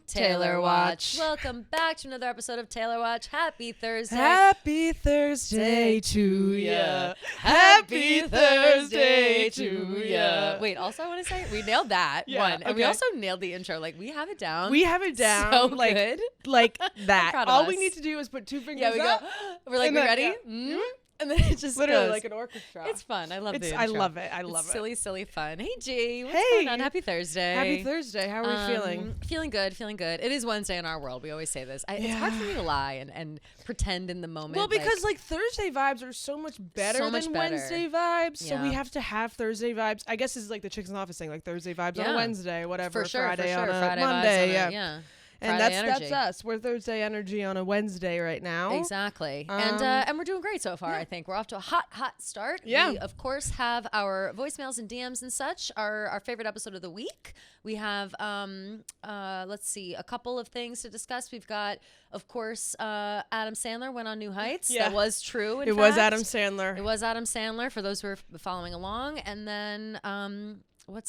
Taylor Watch. Welcome back to another episode of Taylor Watch. Happy Thursday. Happy Thursday to ya. Happy Thursday to ya. Wait, also I want to say we nailed that one. And we also nailed the intro. Like we have it down. We have it down. So like, good. Like that. All we need to do is put two fingers we up. go. We're like, we ready? Yeah. Mm-hmm. And then it just literally goes. like an orchestra. It's fun. I love the intro. I love it. I love it's it. Silly, silly fun. Hey, G. What's Hey. going on? Happy Thursday. Happy Thursday. How are we feeling? Feeling good. Feeling good. It is Wednesday in our world. We always say this. It's hard for me to lie and pretend in the moment. Well, because like Thursday vibes are so much better than Wednesday vibes. So we have to have Thursday vibes. I guess it's like the Chicks in the Office thing, like Thursday vibes on a Wednesday, whatever. For sure, Friday on a Friday Monday. Yeah. And Friday that's energy. us. We're Thursday energy on a Wednesday right now. Exactly. And we're doing great so far, I think. We're off to a hot start. Yeah. We, of course, have our voicemails and DMs and such, our favorite episode of the week. We have, let's see, a couple of things to discuss. We've got, of course, Adam Sandler went on New Heights. Yeah. That was true, in fact. It was Adam Sandler. It was Adam Sandler, for those who are following along. And then...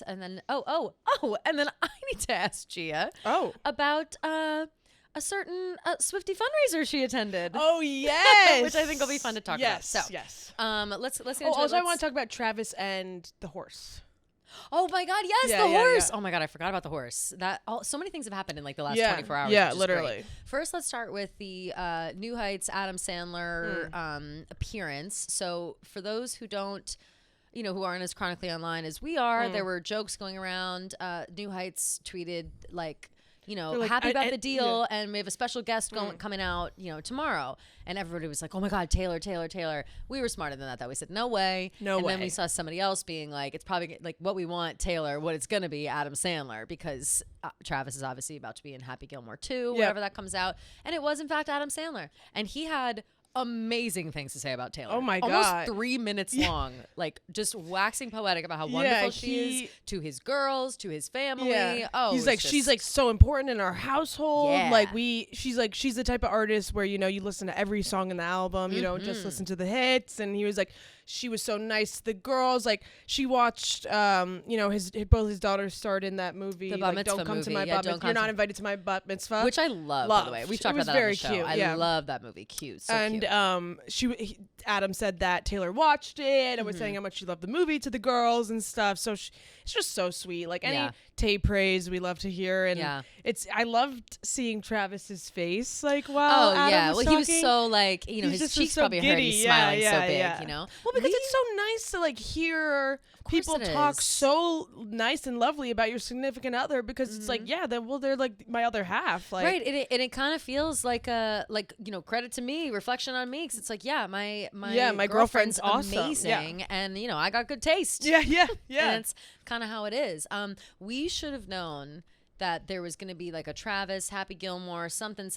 and then I need to ask Gia about a certain Swiftie fundraiser she attended. Oh yes, which I think will be fun to talk about. So yes. Let's get into also it. I want to talk about Travis and the horse. Oh my God, yes, Yeah, the horse. yeah. Oh my God, I forgot about the horse. So many things have happened in like the last 24 hours. Yeah, which is literally. Great. First, let's start with the New Heights Adam Sandler appearance. So for those who don't, who aren't as chronically online as we are, there were jokes going around. New Heights tweeted like, happy about the deal, and we have a special guest coming out, tomorrow. And everybody was like, oh my God, Taylor. We were smarter than that, though. We said, no way. And then we saw somebody else being like, it's probably like what we want Taylor, what it's going to be Adam Sandler, because Travis is obviously about to be in Happy Gilmore 2, whenever that comes out. And it was, in fact, Adam Sandler. And he had amazing things to say about Taylor. Oh my God. Almost 3 minutes long, like just waxing poetic about how wonderful she is to his girls, to his family. Yeah. Oh, he's like, she's like so important in our household. Yeah. Like she's the type of artist where, you listen to every song in the album, you don't just listen to the hits. And he was like, she was so nice to the girls. Like she watched, both his daughters starred in that movie. The Bat like, Mitzvah don't come movie. to my bat mitzvah. You're not invited to my bat mitzvah. Which I love, by the way. We've talked about that on the show. Cute, I love that movie. Cute. So and cute. Adam said that Taylor watched it and was saying how much she loved the movie to the girls and stuff. So it's just so sweet. Like any Tay praise we love to hear. And I loved seeing Travis's face like while Adam was he talking. was so like, his cheeks so probably hurt. He's smiling so big, Well, because it's so nice to like hear people talk so nice and lovely about your significant other, because it's like, they're like my other half. Like, right. And it kind of feels like credit to me, reflection on me. 'Cause it's like, my girlfriend's awesome. amazing. And, I got good taste. Yeah. And that's kind of how it is. We should have known that there was going to be like a Travis, Happy Gilmore, something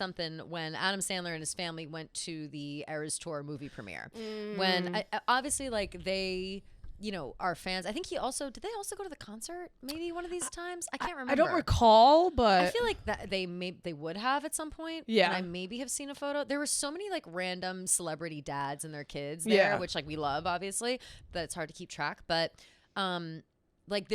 when Adam Sandler and his family went to the Eras Tour movie premiere. When obviously like they... our fans. I think did they also go to the concert maybe one of these times? I can't remember. I don't recall, but I feel like that they would have at some point. Yeah. And I maybe have seen a photo. There were so many like random celebrity dads and their kids there, which like we love obviously, but it's hard to keep track. But like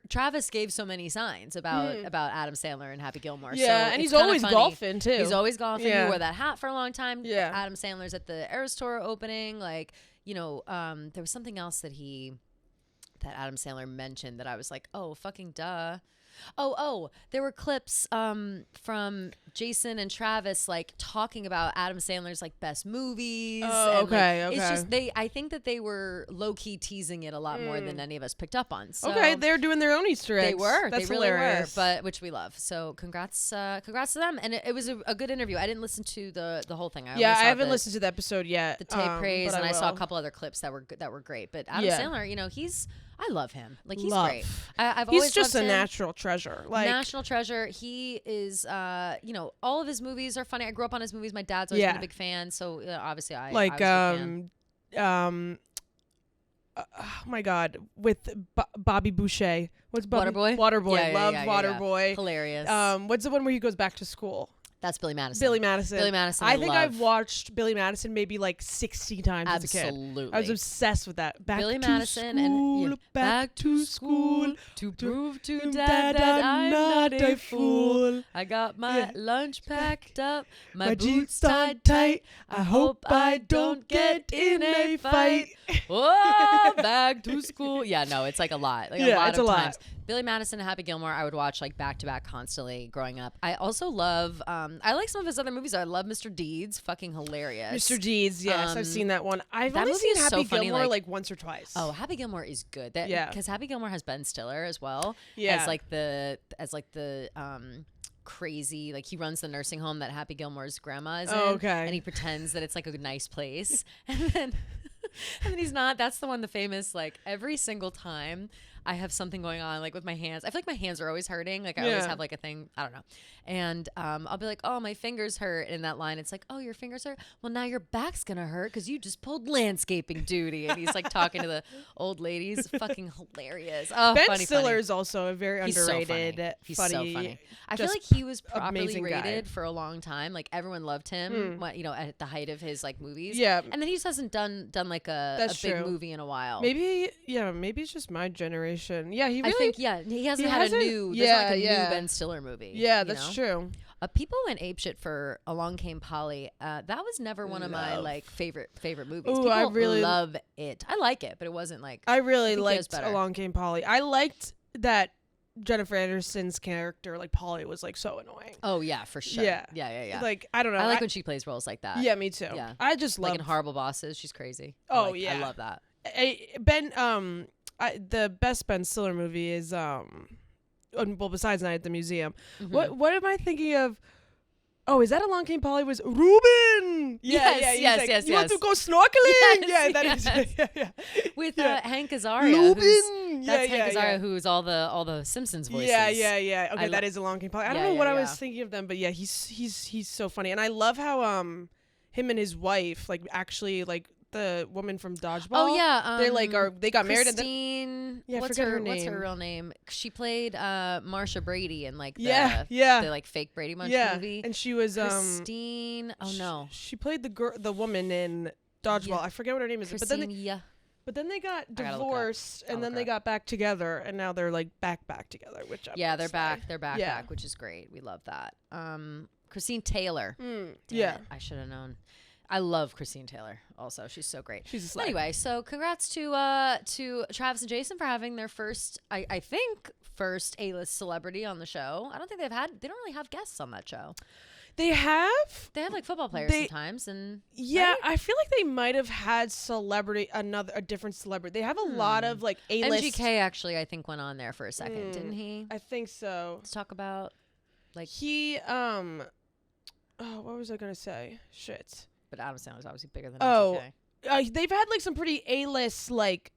Travis gave so many signs about Adam Sandler and Happy Gilmore. Yeah, so and he's always golfing too. He's always golfing. Yeah. He wore that hat for a long time. Yeah. Adam Sandler's at the Eras Tour opening. Like, there was something else that Adam Sandler mentioned that I was like, oh, fucking duh. Oh, there were clips from Jason and Travis like talking about Adam Sandler's like best movies. Oh, okay. It's just I think that they were low key teasing it a lot more than any of us picked up on. So okay, they're doing their own Easter eggs. They were. That's they really hilarious. were, but which we love. So congrats to them. And it was a good interview. I didn't listen to the whole thing. I haven't listened to the episode yet. The tape praise, and I saw a couple other clips that were great. But Adam Sandler, I love him. Like he's great. I've always he's just a him. natural treasure. Like National treasure. He is. All of his movies are funny. I grew up on his movies. My dad's always been a big fan. So obviously, I was a fan. oh my God, with Bobby Boucher. What's Bobby? Waterboy? Waterboy. Yeah, Loved Waterboy. Hilarious. What's the one where he goes back to school? That's Billy Madison. Billy Madison. Billy Madison. I think I've watched Billy Madison maybe like 60 times as a kid. Absolutely. I was obsessed with that. Billy Madison and back to school to prove to Dad that I'm not a fool. I got my lunch packed up, my boots tied tight. I hope I don't get in a fight. Oh, back to school. Yeah, no, it's like a lot. Like a lot of times. Billy Madison and Happy Gilmore, I would watch like back to back constantly growing up. I also love, I like some of his other movies. I love Mr. Deeds, fucking hilarious. Mr. Deeds, yes, I've seen that one. I've only seen Happy Gilmore like once or twice. Oh, Happy Gilmore is good. Because Happy Gilmore has Ben Stiller as well. Yeah, as the crazy, like he runs the nursing home that Happy Gilmore's grandma is in. Okay, and he pretends that it's like a nice place, and then he's not. That's the one, the famous, like every single time I have something going on, like with my hands. I feel like my hands are always hurting. Like I always have like a thing. I don't know. And I'll be like, oh, my fingers hurt. In that line, it's like, oh, your fingers hurt? Well, now your back's going to hurt because you just pulled landscaping duty. And he's like talking to the old ladies. Fucking hilarious. Oh, Ben Stiller is also a very underrated, He's so funny. I feel like he was properly rated for a long time. Like everyone loved him, at the height of his like movies. Yeah. And then he just hasn't done like a big movie in a while. Maybe it's just my generation. Yeah, he really. I think he hasn't had a new. There's like a new Ben Stiller movie. Yeah, that's true. People went apeshit for Along Came Polly. That was never one of my like favorite movies. Ooh, People I really love it. I like it, but it wasn't like. I really liked Along Came Polly. I liked that Jennifer Aniston's character, like Polly, was like so annoying. Oh yeah, for sure. Yeah. Like I don't know. I like when she plays roles like that. Yeah, me too. Yeah, I just love like in Horrible Bosses. She's crazy. Oh I love that. The best Ben Stiller movie is well, besides Night at the Museum. Mm-hmm. What am I thinking of? Oh, is that Along Came Polly? Was Ruben? Yes. You want to go snorkeling? Yes, that is. Yeah. With Hank Azaria. Ruben. That's Hank Azaria, who's all the Simpsons voices. Yeah. Okay, that is Along Came Polly. I don't know what I was thinking of them, but yeah, he's so funny, and I love how him and his wife like actually like. The woman from Dodgeball. Oh yeah, they got married. Christine. What's her real name? She played Marsha Brady in like the like fake Brady Bunch movie. And she was Christine. Oh no, she played the woman in Dodgeball. Yeah. I forget what her name is. Christine, but then they got divorced, and then they got back together, and now they're like back together. Which they're back. They're back, which is great. We love that. Christine Taylor. I should have known. I love Christine Taylor also. She's so great. She's a slag. Anyway, so congrats to Travis and Jason for having their first A-list celebrity on the show. I don't think they don't really have guests on that show. They have like football players sometimes, and right? I feel like they might have had a different celebrity. They have a lot of like A-list. MGK actually I think went on there for a second, didn't he? I think so. Let's talk about like he what was I gonna say? Shit. But Adam Sandler's obviously bigger than MGK. They've had like some pretty A-list like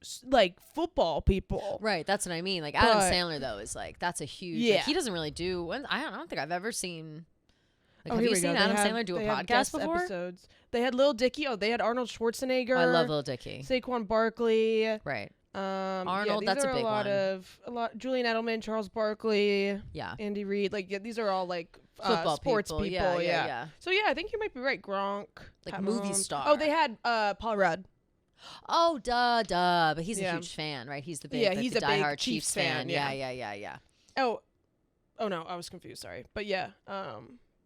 football people. Right, that's what I mean. Like Adam Sandler though is like that's a huge. Yeah. Like, he doesn't really do. I don't think I've ever seen. Like, have you seen Adam Sandler do a podcast before? Episodes. They had Lil Dicky. Oh, they had Arnold Schwarzenegger. I love Lil Dicky. Saquon Barkley. Right. Arnold. That's a big one. A lot. Julian Edelman, Charles Barkley. Yeah. Andy Reid. Like these are all like. Football sports people. Yeah. So yeah, I think you might be right. Gronk, like movie star. Oh, they had Paul Rudd. Oh, duh. But he's a huge fan, right? He's the big, he's the a diehard big Chiefs fan. Yeah. Oh no, I was confused. Sorry, but yeah,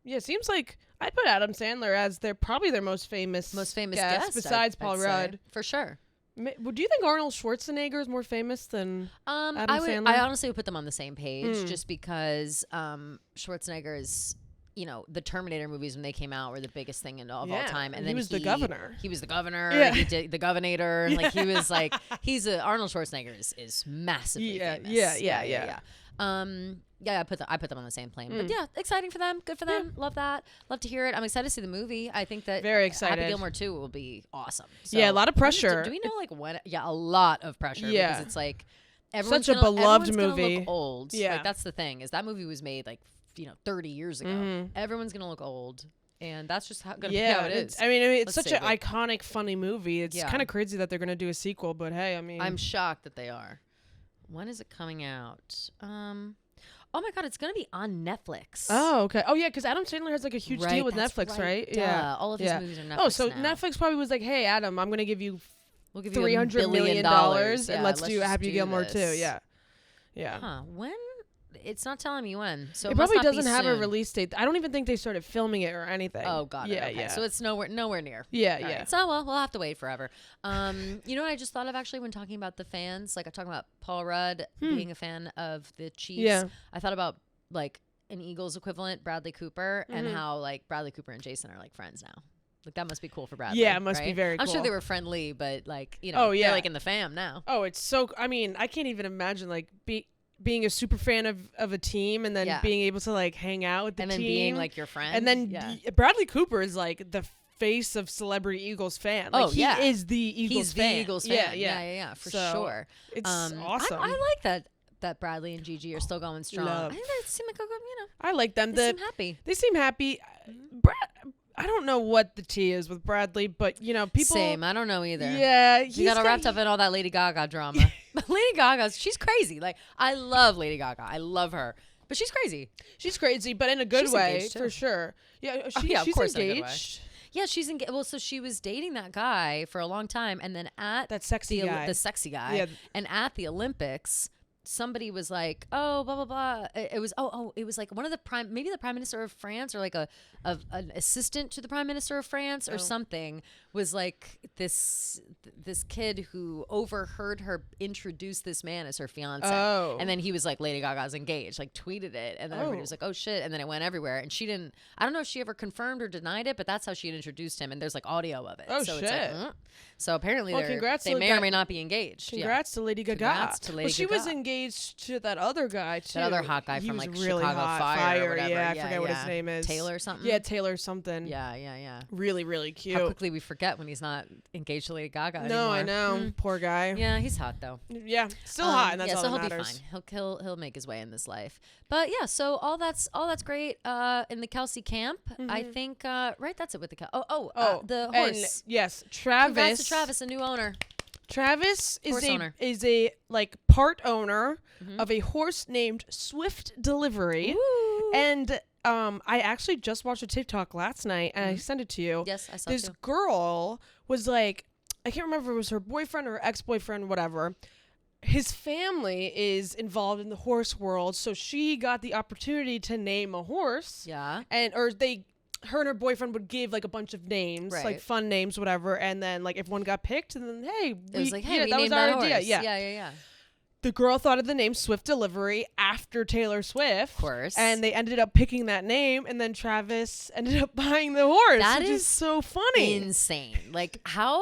it seems like I'd put Adam Sandler as probably their most famous guest besides Paul Rudd, for sure. Do you think Arnold Schwarzenegger is more famous than Adam Sandler? I honestly would put them on the same page just because Schwarzenegger is, the Terminator movies when they came out were the biggest thing of all time. And then he was the governor. He was the governor. Yeah. He did the Governator. Like he was like, Arnold Schwarzenegger is massively famous. Yeah. I put them on the same plane. But yeah, exciting for them. Good for them. Love that. Love to hear it. I'm excited to see the movie. I think that very excited. Happy Gilmore 2 will be awesome. So, a lot of pressure. Do we know like when? Yeah, a lot of pressure. Yeah. Because it's like such a beloved movie. Look old. Yeah. Like that's the thing is that movie was made like 30 years ago. Everyone's gonna look old. And that's just gonna be how it is. I mean, it's such an iconic, funny movie. It's kind of crazy that they're gonna do a sequel, but hey, I mean, I'm shocked that they are. When is it coming out? Oh my God, it's gonna be on Netflix. Oh, okay. Oh yeah, because Adam Sandler has like a huge deal with Netflix, right? Duh. Yeah. All of his movies are Netflix. Oh, so now. Netflix probably was like, "Hey, Adam, I'm gonna give you We'll give you $300 million, and let's do Happy Gilmore too." Yeah. Yeah. Huh? When? It's not telling me when. So it probably must not be doesn't have a soon. release date. I don't even think they started filming it or anything. Oh, got it. Yeah, Okay. yeah. So it's nowhere near. Yeah, All yeah. right. So well, we'll have to wait forever. You know what I just thought of actually when talking about the fans, like I'm talking about Paul Rudd being a fan of the Chiefs. Yeah. I thought about like an Eagles equivalent, Bradley Cooper, and how like Bradley Cooper and Jason are like friends now. Like that must be cool for Bradley. Yeah, it must be right? very I'm cool. sure they were friendly, but like, you know, they're like in the fam now. Oh, it's so, I mean, I can't even imagine like being a super fan of a team and then being able to like hang out with the team. And then being like your friend. And then Bradley Cooper is like the face of celebrity Eagles fan. Like, he is the Eagles fan. He's the Eagles fan. Yeah, for sure. It's awesome. I like that Bradley and Gigi are still going strong. I think they seem like a good, you know. I like them. They seem happy. They seem happy. I don't know what the tea is with Bradley, but you know, people. Same. I don't know either. Yeah, he got wrapped up in all that Lady Gaga drama. But Lady Gaga, she's crazy. Like I love Lady Gaga. I love her, but she's crazy. She's crazy, but in a good way, for sure. Yeah, of she's course engaged. Yeah, she's engaged. Well, so she was dating that guy for a long time, and then at that sexy guy, the sexy guy, and at the Olympics. Somebody was like, oh, blah, blah, blah. It was, it was like one of the maybe the Prime Minister of France or like an assistant to the Prime Minister of France or something was like this kid who overheard her introduce this man as her fiance. Oh. And then he was like, Lady Gaga's engaged, like tweeted it. And then everybody was like, oh shit. And then it went everywhere. And she didn't, I don't know if she ever confirmed or denied it, but that's how she had introduced him. And there's like audio of it. Oh, so shit. It's like, So apparently they may or may not be engaged. Congrats to Lady Gaga. Congrats to Lady Gaga. She was engaged to that other guy too. That other hot guy he from was like really Chicago hot. Fire or whatever. Yeah, I forget what his name is. Taylor something. Yeah, Taylor something. Yeah. Really, really cute. How quickly we forget when he's not engaged to Lady Gaga No, anymore. I know. Poor guy. Yeah, he's hot though. Yeah, still hot, and that's all so that he'll matters. be fine. He'll make his way in this life. But yeah, so all that's great in the Kelce camp. I think right, that's it with the the horse. And yes, Travis. Congrats to Travis, a new owner. Travis is a like part owner of a horse named Swift Delivery. Ooh. And I actually just watched a TikTok last night and I sent it to you. Yes, I saw this too. girl was like, I can't remember if it was her boyfriend or her ex-boyfriend, whatever. His family is involved in the horse world, so she got the opportunity to name a horse. Yeah. Her and her boyfriend would give like a bunch of names, like fun names, whatever, and then like if one got picked, and then it was like, hey, we that was named our that idea. horse. Yeah. The girl thought of the name Swift Delivery after Taylor Swift. Of course. And they ended up picking that name, and then Travis ended up buying the horse. That which is so funny. Insane. Like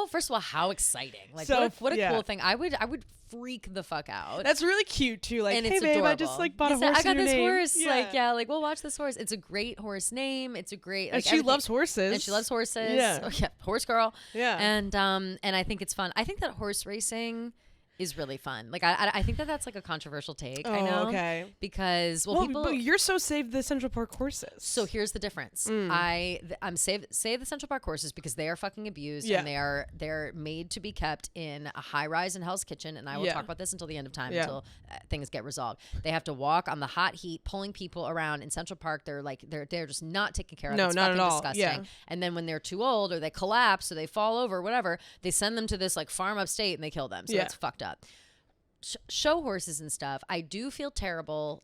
first of all, how exciting. Like so, what a cool thing. I would freak the fuck out. That's really cute too. Like, and hey it's babe, adorable. I just like bought a horse. I got this name. horse. Like we'll watch this horse. It's a great horse name. It's a great and she loves horses. And she loves horses. Yeah. Oh, yeah, horse girl. Yeah. And I think it's fun. I think that horse racing is really fun. Like I think that's like a controversial take. I know. Okay. Because people. But you're so Save the Central Park horses. So here's the difference. I'm save the Central Park horses because they are fucking abused and they're made to be kept in a high rise in Hell's Kitchen. And I will talk about this until the end of time until things get resolved. They have to walk on the hot heat, pulling people around in Central Park. They're just not taken care of. No, it's not fucking at all. disgusting. Yeah. And then when they're too old or they collapse or they fall over, whatever, they send them to this like farm upstate and they kill them. So it's fucked up. Show horses and stuff, I do feel terrible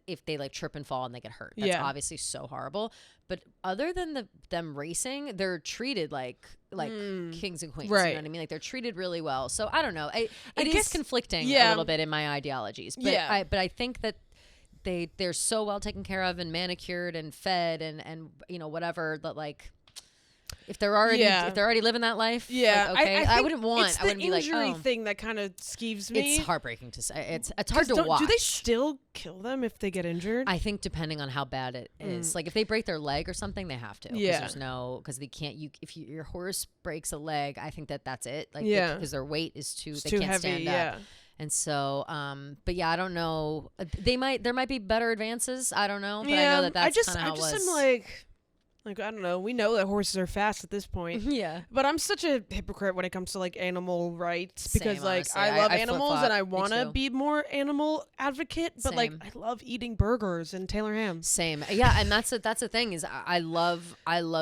if they like trip and fall and they get hurt. That's obviously so horrible. But other than them racing, they're treated like kings and queens. Right. You know what I mean? Like they're treated really well. So I don't know. It is conflicting a little bit in my ideologies. But I think that they're so well taken care of and manicured and fed and you know whatever that like. If they're already living that life, like, okay, I wouldn't want. I wouldn't be like, injury thing that kind of skeeves me. It's heartbreaking to say. It's hard to watch. Do they still kill them if they get injured? I think depending on how bad it is. Like if they break their leg or something, they have to. Yeah. Because they can't. Your horse breaks a leg, I think that's it. Like because their weight is too too can't heavy. Stand Yeah. up. And so, but yeah, I don't know. There might be better advances. I don't know. But I know that's kind of how it was. I'm like. Like, I don't know. We know that horses are fast at this point. Yeah. But I'm such a hypocrite when it comes to, like, animal rights. Because, Same, like, honestly. I love I animals flip-flop. and I Me want to too. be more animal advocate. But, like, Same. I love eating burgers and Taylor ham. Same. Yeah, and that's the thing is I love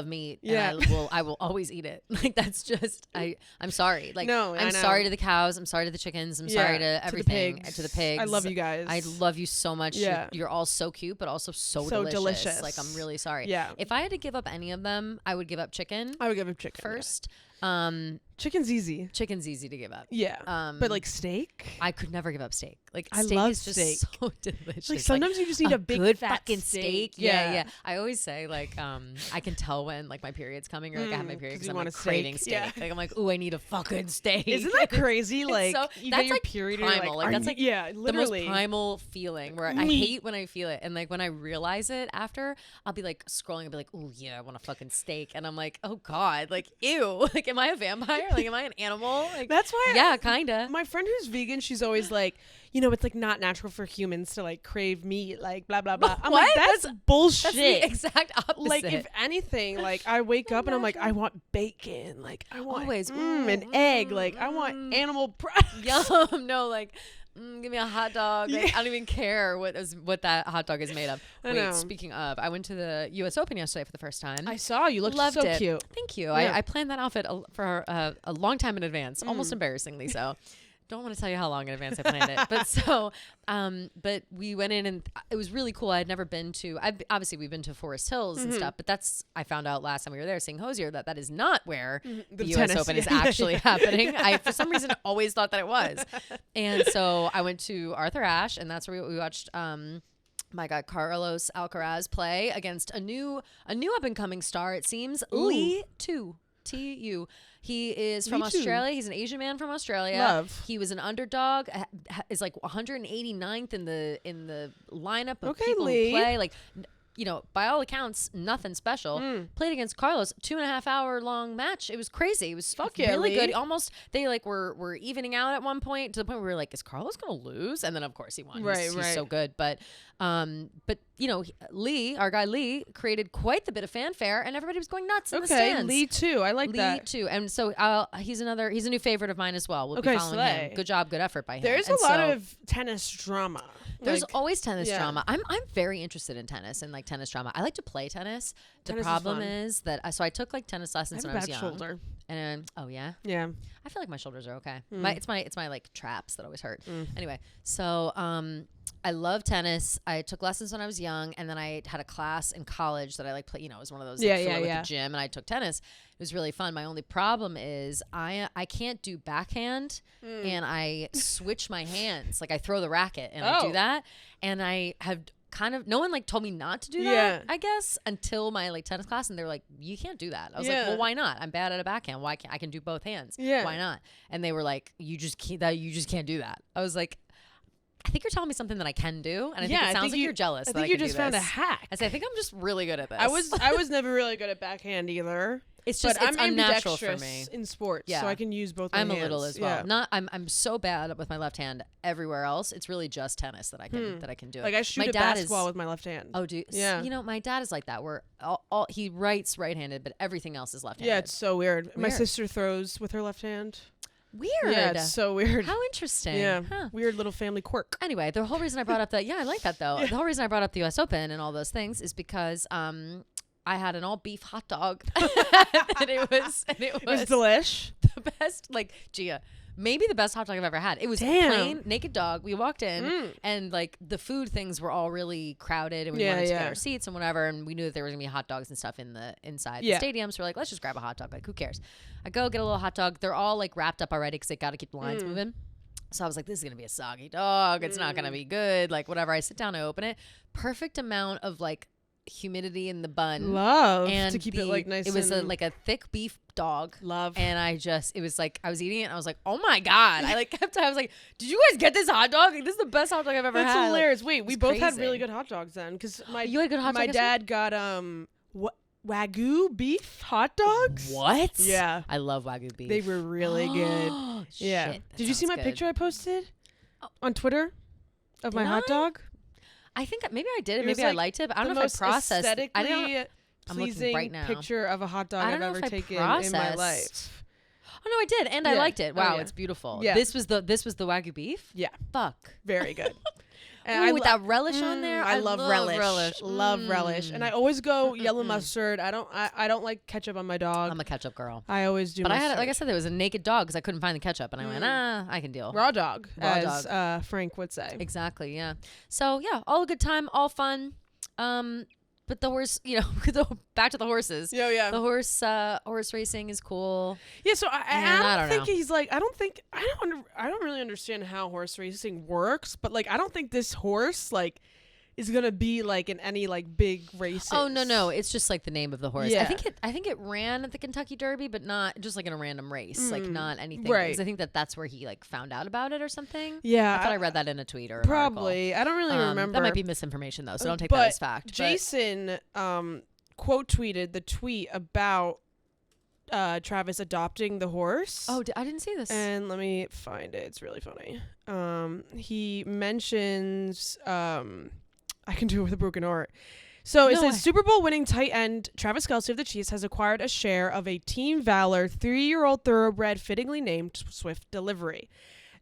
meat. Yeah. And I will always eat it. Like that's just I'm sorry. Like No, I I'm know. sorry to the cows. I'm sorry to the chickens. I'm Yeah, sorry to everything. pigs. To the pigs. I love you guys. I love you so much. Yeah. You're all so cute, but also so delicious. delicious. Like I'm really sorry. Yeah. If I had to give up any of them, I would give up chicken I would give him chicken first. Yeah. Chicken's easy. Chicken's easy to give up. Yeah. But like steak? I could never give up steak. Like I steak love is just steak. so delicious. Like sometimes you just need a big good fat fucking steak. Yeah. Yeah. I always say like I can tell when like my period's coming or like I have my period 'cause because you I'm want like a craving steak. steak. Yeah. Like I'm like, ooh, I need a fucking steak. Isn't that crazy? It's Like so- you that's get your like period and you're primal. like, Like, are that's you- like yeah, literally. the most primal feeling where I Me. hate when I feel it and like when I realize it after I'll be like scrolling and be like, ooh yeah, I want a fucking steak and I'm like, oh god, like ew, like am I a vampire? Like am I an animal? Like That's why yeah, kinda. my friend who's vegan, she's always like, you know, it's like not natural for humans to like crave meat, like blah blah blah. I'm What? like, that's bullshit. That's the exact opposite. Like if anything, like I wake up and I'm like, I want bacon, like I want Always. an egg, like I want animal products. Yum. No, like, give me a hot dog. Like, Yeah. I don't even care what that hot dog is made of. I Wait, know. speaking of, I went to the U.S. Open yesterday for the first time. I saw you looked Loved so it. cute. Thank you. Yeah. I planned that outfit for a long time in advance, almost embarrassingly so. Don't want to tell you how long in advance I planned it, but so, but we went in and it was really cool. I had never been to. Obviously we've been to Forest Hills and stuff, but I found out last time we were there seeing Hosier that is not where the U.S. tennis. Open is Yeah. actually happening. I for some reason always thought that it was, and so I went to Arthur Ashe, and that's where we watched. My God, Carlos Alcaraz play against a new up and coming star. It seems Lee Tu. He is from Lee Tu. Australia. He's an Asian man from Australia. Love. He was an underdog. Is like 189th in the lineup of Okay, people Lee. who play. Like, you know, by all accounts, nothing special. Played against Carlos, 2.5 hour long match. It was crazy. It was Fuck yeah, really Lee. good. Almost they like were evening out at one point to the point where we were like, is Carlos gonna lose? And then of course he won. He's so good. But you know, our guy Lee created quite the bit of fanfare, and everybody was going nuts in the Okay, stands. Lee too. I like Lee that. too, and so he's a new favorite of mine as well. We'll Okay, be following slay. him. Good job, good effort by him. There's And a lot so of tennis drama. there's Like, always tennis yeah. drama. I'm very interested in tennis and like tennis drama. I like to play tennis. The Tennis is problem fun. is that I took like tennis I lessons have when a I was bad young. shoulder. And oh yeah, Yeah. I feel like my shoulders are okay. Mm. It's my like traps that always hurt. Anyway, so I love tennis. I took lessons when I was young, and then I had a class in college that I like play. You know, it was one of those Yeah, like, yeah, fill with yeah. the gym, and I took tennis. It was really fun. My only problem is I can't do backhand, and I switch my hands. Like I throw the racket and I do Oh. that, and I have kind of no one like told me not to do that. Yeah. I guess until my like tennis class, and they were like, you can't do that. I was like, Yeah. well, why not? I'm bad at a backhand. Why can't I can do both hands? Yeah. Why not? And they were like, you just can't do that. I was like, I think you're telling me something that I can do, and I think it sounds like you're jealous. I that think you can just do found a this. hack. I say I think I'm just really good at this. I was never really good at backhand either. It's just but it's I'm unnatural for ambidextrous me. in sports, Yeah. so I can use both. My I'm a hands. little as well. Yeah. Not I'm so bad with my left hand everywhere else. It's really just tennis that I can do. Like I my shoot a dad basketball with my left hand. Oh, do Yeah. You know, my dad is like that. Where all he writes right-handed, but everything else is left-handed. Yeah, it's so weird. My Weird. sister throws with her left hand. weird. Yeah, it's so weird. How interesting. Yeah, Huh. weird little family quirk. Anyway, the whole reason I brought up that, I like that though. Yeah. The whole reason I brought up the U.S. Open and all those things is because I had an all beef hot dog, and it was It was delish. the best. Like, Gia, maybe the best hot dog I've ever had. It was Damn. plain naked dog. We walked in and like the food things were all really crowded, and we wanted to get our seats and whatever. And we knew that there was gonna be hot dogs and stuff inside the stadium. So we're like, let's just grab a hot dog. Like, who cares? I go get a little hot dog. They're all like wrapped up already because they got to keep the lines moving. So I was like, this is going to be a soggy dog. It's not going to be good. Like, whatever. I sit down, I open it. Perfect amount of like humidity in the bun. Love And to keep it like nice. It was and like a thick beef dog. love. And it was like, I was eating it and I was like, oh my God. I like I was like, did you guys get this hot dog? Like, this is the best hot dog I've ever That's had. hilarious. Like, Wait, we it's both had crazy. really good hot dogs then, because You had good hot my dog dad got Wagyu beef hot dogs. What? Yeah. I love Wagyu beef. They were really good. Yeah. Shit, that Did you see sounds my good. picture I posted on Twitter of my Did hot I? dog? I think maybe I did it. It was Maybe I like liked it, but I don't the know if I most processed it. I don't. aesthetically pleasing right now. picture of a hot dog I've ever taken in my life. Oh no, I did, and I liked it. Wow, it's beautiful. Yeah. This was the Wagyu beef. Yeah, fuck, very good. And with that relish on there, I love relish. Love relish, and I always go yellow mustard. I don't like ketchup on my dog. I'm a ketchup girl. I always do. But mustard. I had, like I said, there was a naked dog because I couldn't find the ketchup, and I went, I can deal. Raw dog, as Frank would say. Exactly. Yeah. So yeah, all a good time, all fun. But the horse, back to the horses. Yeah. The horse racing is cool. Yeah, so I don't think he's like, I don't really understand how horse racing works, but like, I don't think this horse like is gonna be like in any like big races. Oh no, it's just like the name of the horse. Yeah. I think it ran at the Kentucky Derby, but not just like in a random race, like not anything. Right. Because I think that's where he like found out about it or something. Yeah, I thought I read that in a tweet or probably. An I don't really remember. That might be misinformation though, so don't take that as fact. Jason quote tweeted the tweet about Travis adopting the horse. Oh, I didn't see this. And let me find it. It's really funny. He mentions I can do it with a broken heart. So it says Super Bowl winning tight end Travis Kelce of the Chiefs has acquired a share of a Team Valor 3-year-old thoroughbred fittingly named Swift Delivery.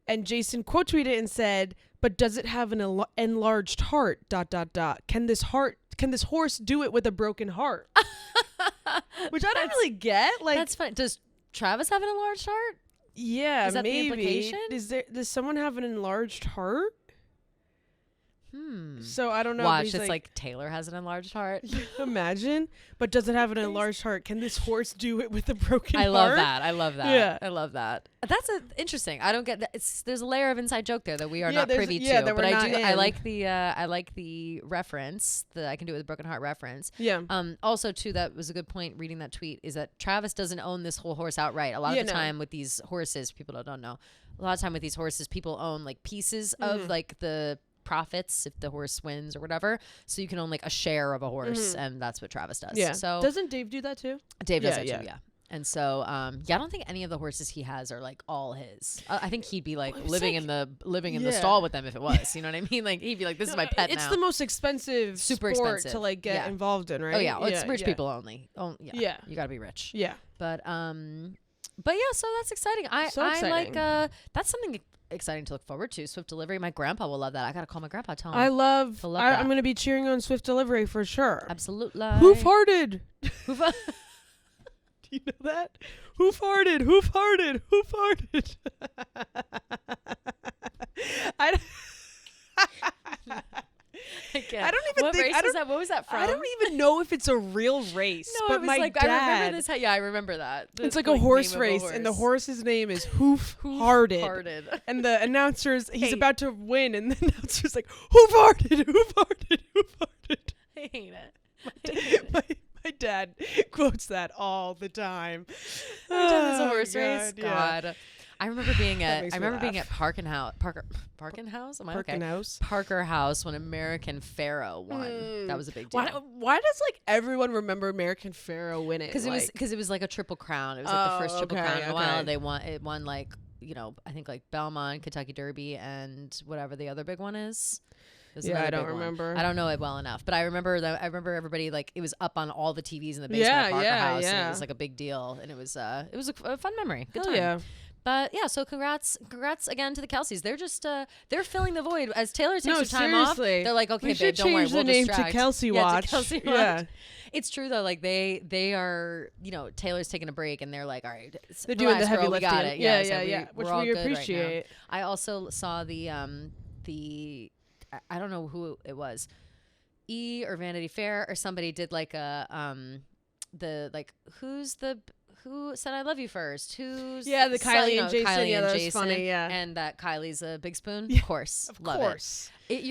And Jason quote tweeted and said, "But does it have an enlarged heart? ... Can this horse do it with a broken heart?" Which I don't really get. Like, that's fine. Does Travis have an enlarged heart? Yeah, is that maybe. the implication? Does someone have an enlarged heart? So I don't know. Watch, it's like Taylor has an enlarged heart. Imagine. But does it have an enlarged heart? Can this horse do it with a broken heart? I love that. Yeah. I love that. That's interesting. I don't get that. There's a layer of inside joke there that we are not privy to. That but I like the reference, the I can do it with a broken heart reference. Yeah. Also too, that was a good point reading that tweet, is that Travis doesn't own this whole horse outright. A lot of the time with these horses, people don't know. A lot of time with these horses, people own like pieces of like the profits if the horse wins or whatever, so you can own like a share of a horse, and that's what Travis does. Yeah. So doesn't Dave do that too? Dave does that too. Yeah. And so I don't think any of the horses he has are like all his. I think he'd be like living in the stall with them if it was. You know what I mean? Like he'd be like, this is my pet. It's now. the most expensive super sport expensive to like get involved in, right? Oh yeah, well, it's rich people only. Yeah, you gotta be rich. Yeah. But yeah, so that's exciting. I like that's something exciting to look forward to. Swift Delivery. My grandpa will love that. I gotta call my grandpa. Tell him. I'm gonna be cheering on Swift Delivery for sure. Absolutely. Who farted? Do you know that? Who farted? Who farted? Who farted? I don't even think. What was that from? I don't even know if it's a real race. No, but it was my like, dad. I remember this. Yeah, I remember that. It's like a horse race, and the horse's name is Hoof Hearted. And the announcer's he's about to win, and the announcer's like, "Who farted? Who farted? Who farted?" I hate it. My dad quotes that all the time. Every time there's a horse race. Yeah. God. I remember being at Parker House when American Pharoah won. That was a big deal. Why does like everyone remember American Pharoah winning? Because it was like a triple crown. It was like the first triple crown in a while. It won like I think like Belmont, Kentucky Derby, and whatever the other big one is. I don't remember. I don't know it well enough, but I remember everybody like it was up on all the TVs in the basement of Parker House, and it was like a big deal, and it was a fun memory. Good time. Yeah. But yeah, so congrats again to the Kelces. They're just they're filling the void as Taylor takes her time off. They're like, okay, babe, don't worry, we'll change distract. the name to Kelce Watch. To Kelce Watch. Yeah. It's true though. Like they are, Taylor's taking a break, and they're like, all right, they're doing the heavy lifting. We got it. Yeah. Which we appreciate. Right. I also saw the I don't know who it was, E or Vanity Fair or somebody did like a who said I love you first? Who's the Kylie and Jason. Kylie and that's Jason, funny. Yeah, and that Kylie's a big spoon. Yeah, of course, of love course. If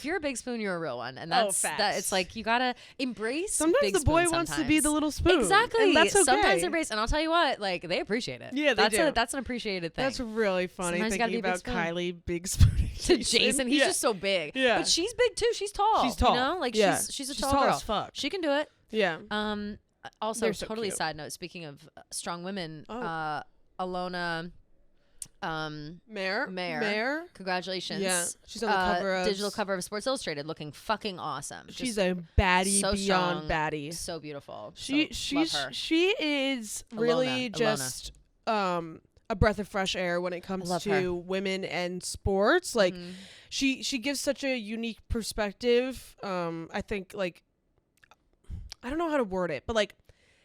you're a big spoon, you're a real one, and that's that. It's like you gotta embrace. Sometimes big the boy spoon wants to be the little spoon. Exactly, and that's okay. Sometimes embrace, and I'll tell you what, like they appreciate it. Yeah, they do. That's an appreciated thing. That's really funny. Sometimes thinking about Kylie big spoon to Jason. He's just so big. Yeah, but she's big too. She's tall. She's tall. You know, like she's a tall girl. As fuck. She can do it. Yeah. Also, They're so totally cute. side note. Speaking of strong women, Alona Mare. Congratulations. Yeah, she's on the cover of digital cover of Sports Illustrated, looking fucking awesome. She's a baddie so beyond strong, baddie. so beautiful. She is really Alona. just a breath of fresh air when it comes to women and sports. Like she gives such a unique perspective. I think like I don't know how to word it, but like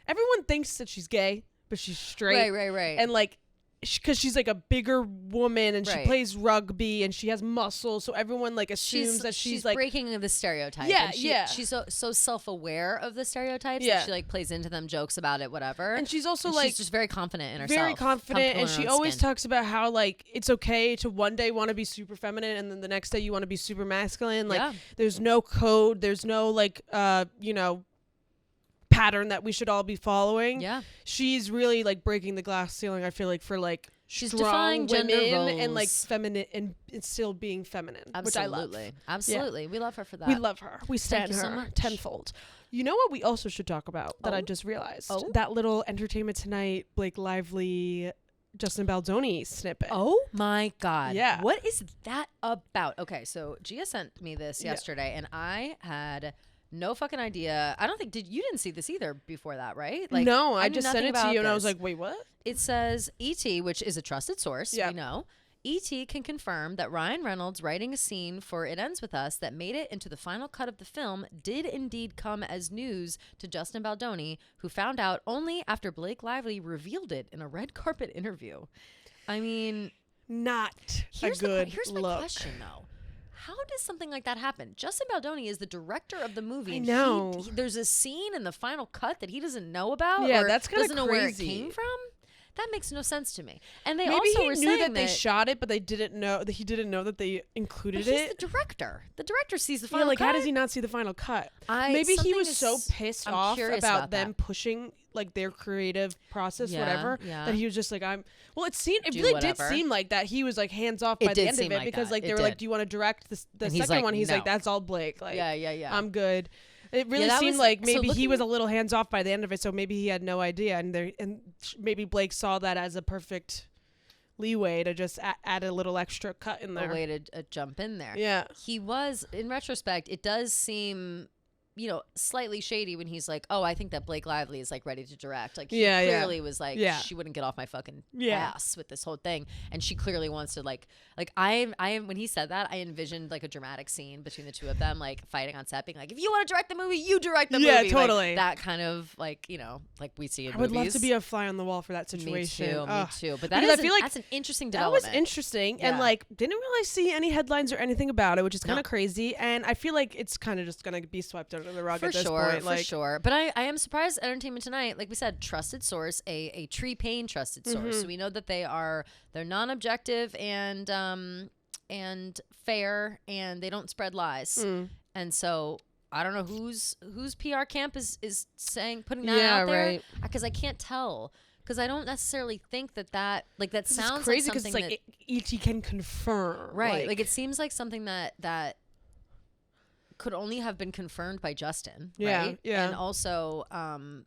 everyone thinks that she's gay, but she's straight. Right. And like because she's like a bigger woman and she plays rugby and she has muscles, so everyone like assumes that she's like breaking the stereotype. Yeah, She's so self-aware of the stereotypes that she like plays into them, jokes about it, whatever. And she's also like she's just very confident in herself. Very confident, and she always talks about how like it's okay to one day want to be super feminine and then the next day you want to be super masculine. Like there's no code, there's no like pattern that we should all be following. Yeah, she's really like breaking the glass ceiling. I feel like for like she's strong defying gender roles and like feminine and still being feminine, which I love. Absolutely, we love her for that. We love her. We stand her so much. tenfold. You know what we also should talk about that I just realized? That little Entertainment Tonight Blake Lively Justin Baldoni snippet. Oh my God. Yeah. What is that about? Okay, so Gia sent me this yesterday and I had no fucking idea. I don't think you didn't see this either before that, right? Like no, I just sent it to you and I was like, wait, what? It says E.T., which is a trusted source, we know. E.T. can confirm that Ryan Reynolds writing a scene for It Ends With Us that made it into the final cut of the film did indeed come as news to Justin Baldoni, who found out only after Blake Lively revealed it in a red carpet interview. I mean, not here's a good here's look. My question, though. How does something like that happen? Justin Baldoni is the director of the movie. I know. There's a scene in the final cut that he doesn't know about. Yeah, or that's kind of doesn't know where it came from. That makes no sense to me. And they also were saying that they shot it, but they didn't know that he didn't know that they included but he's it. the director. The director sees the final cut. How does he not see the final cut? Maybe he was so pissed off about them pushing like their creative process, whatever, that he was just like, it really did seem like that. He was like hands off by the end of it because like they were like, do you want to direct the second one? He's like, that's all Blake. Like, yeah. I'm good. It really seemed like maybe he was a little hands off by the end of it, so maybe he had no idea, and maybe Blake saw that as a perfect leeway to just add a little extra cut in there. A way to jump in there. Yeah. He was, in retrospect, it does seem, slightly shady when he's like, oh, I think that Blake Lively is like ready to direct. Like he clearly was like, she wouldn't get off my fucking ass with this whole thing. And she clearly wants to like I when he said that, I envisioned like a dramatic scene between the two of them, like fighting on set, being like, if you want to direct the movie, you direct the movie. Yeah, totally. Like, that kind of like, like we see in movies. I would love to be a fly on the wall for that situation. Me too. But I feel like that's an interesting development. That was interesting. And like, didn't really see any headlines or anything about it, which is kind of crazy. And I feel like it's kind of just going to be swept under the rug at this point. For sure. But I am surprised Entertainment Tonight, like we said, trusted source, a Tree Payne trusted source. So we know that they're non-objective and fair, and they don't spread lies. And so I don't know whose PR camp is saying, putting that out there, because I can't tell. Because I don't necessarily think that sounds crazy, like something it's like E.T. can confirm. Right. Like it seems like something that could only have been confirmed by Justin, right? Yeah. And also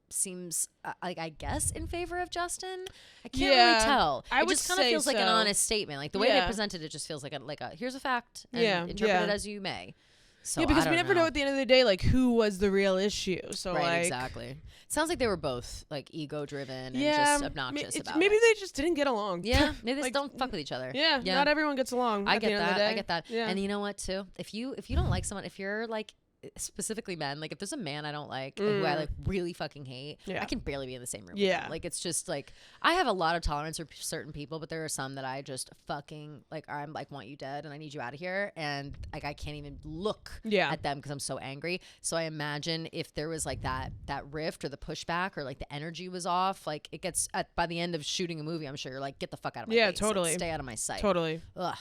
seems like, I guess, in favor of Justin. I can't really tell. It just kind of feels like an honest statement. Like the way they presented it just feels like a here's a fact and interpret it as you may. So because we never know at the end of the day like who was the real issue. So exactly. Sounds like they were both like ego driven and just obnoxious about maybe it. they just didn't get along. Yeah, maybe they just don't fuck with each other. Yeah, not everyone gets along. I get that. Yeah. And you know what too? If you don't like someone, if you're like specifically men, like if there's a man I don't like who I like really fucking hate, I can barely be in the same room with them. Like it's just like I have a lot of tolerance for certain people, but there are some that I just fucking like, I'm like, want you dead and I need you out of here, and like I can't even look at them because I'm so angry. So I imagine if there was like that rift or the pushback or like the energy was off, like it gets by the end of shooting a movie, I'm sure you're like, get the fuck out of my face. Totally. Like, stay out of my sight. Totally. Ugh,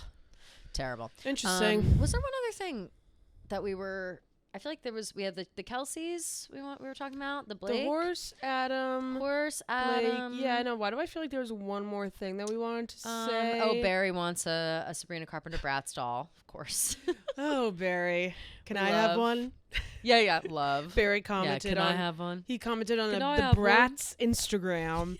terrible. Interesting. Was there one other thing that I feel like we have the Kelces we were talking about, the Blake. The horse, Adam. Blake. Yeah, I know. Why do I feel like there was one more thing that we wanted to say? Oh, Barry wants a Sabrina Carpenter Bratz doll, of course. Oh, Barry. Can I have one? Yeah, love. Barry commented I have one? He commented on the Bratz Instagram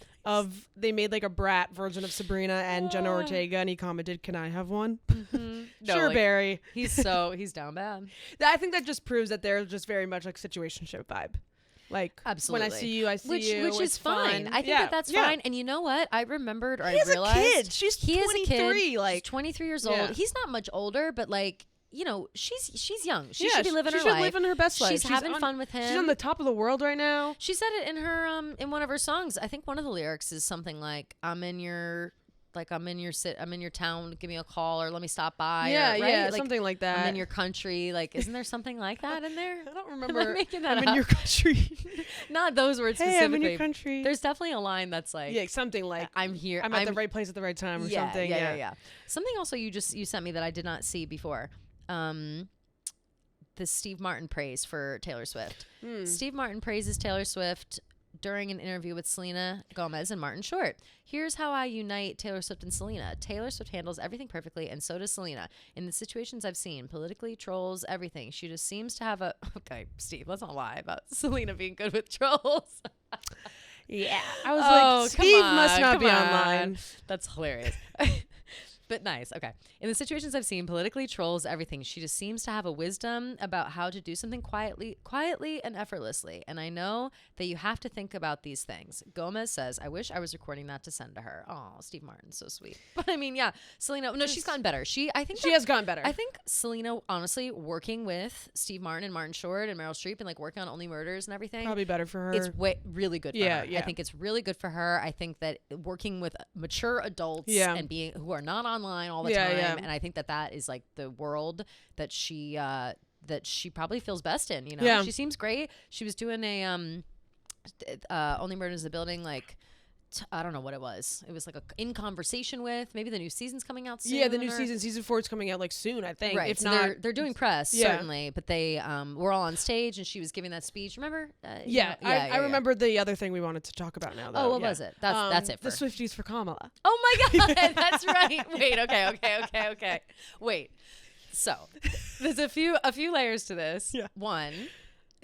they made like a brat version of Sabrina and Jenna Ortega, and he commented, "Can I have one?" No, sure, like, Barry. He's down bad. I think that just proves that they're just very much like situationship vibe. Like, absolutely. When I see you, I see you. Which is fine. Fun. I think that's fine. And you know what? I remembered, or I realized, a kid. She's 23. Like, she's 23 years old. He's not much older, but like, you know, she's young. She should be living her life. She should live in her best life. She's having fun with him. She's on the top of the world right now. She said it in her in one of her songs. I think one of the lyrics is something like, I'm in your town, give me a call, or let me stop by. Yeah, or, right? like, something like that. I'm in your country. Like, isn't there something like that in there? I don't remember. Am I making that I'm up? in your country. Not those words specifically. Hey, I'm in your country. There's definitely a line that's like, something like, I'm here. I'm at the right place at the right time, or something. Yeah. Something also you sent me that I did not see before. The Steve Martin praise for Taylor Swift. Steve Martin praises Taylor Swift during an interview with Selena Gomez and Martin Short. Here's how I unite Taylor Swift and Selena. Taylor Swift handles everything perfectly, and so does Selena. In the situations I've seen, politically, trolls, everything. She just seems to have a... Okay, Steve, let's not lie about Selena being good with trolls. Yeah. I was like, Steve must not be online. That's hilarious. But nice. Okay. In the situations I've seen, politically, trolls, everything. She just seems to have a wisdom about how to do something quietly and effortlessly. And I know that you have to think about these things. Gomez says, I wish I was recording that to send to her. Oh, Steve Martin's so sweet. But I mean, yeah, Selena, no, she's gotten better. She has gotten better. I think Selena, honestly, working with Steve Martin and Martin Short and Meryl Streep and like working on Only Murders and everything. Probably better for her. It's really good for her. I think it's really good for her. I think that working with mature adults and who are not online all the time. And I think that is like the world that she probably feels best in, you know. She seems great. She was doing a Only Murders in the Building, like I don't know what it was. It was like in conversation with, maybe the new season's coming out soon. Yeah, the new season 4 is coming out like soon, I think. Right. If so not, they're doing press certainly, but they were all on stage and she was giving that speech. Remember? I remember the other thing we wanted to talk about now. Though. Oh, what was it? That's it. The Swifties for Kamala. Oh my God, that's right. Wait, okay. Wait. So there's a few layers to this. Yeah. One,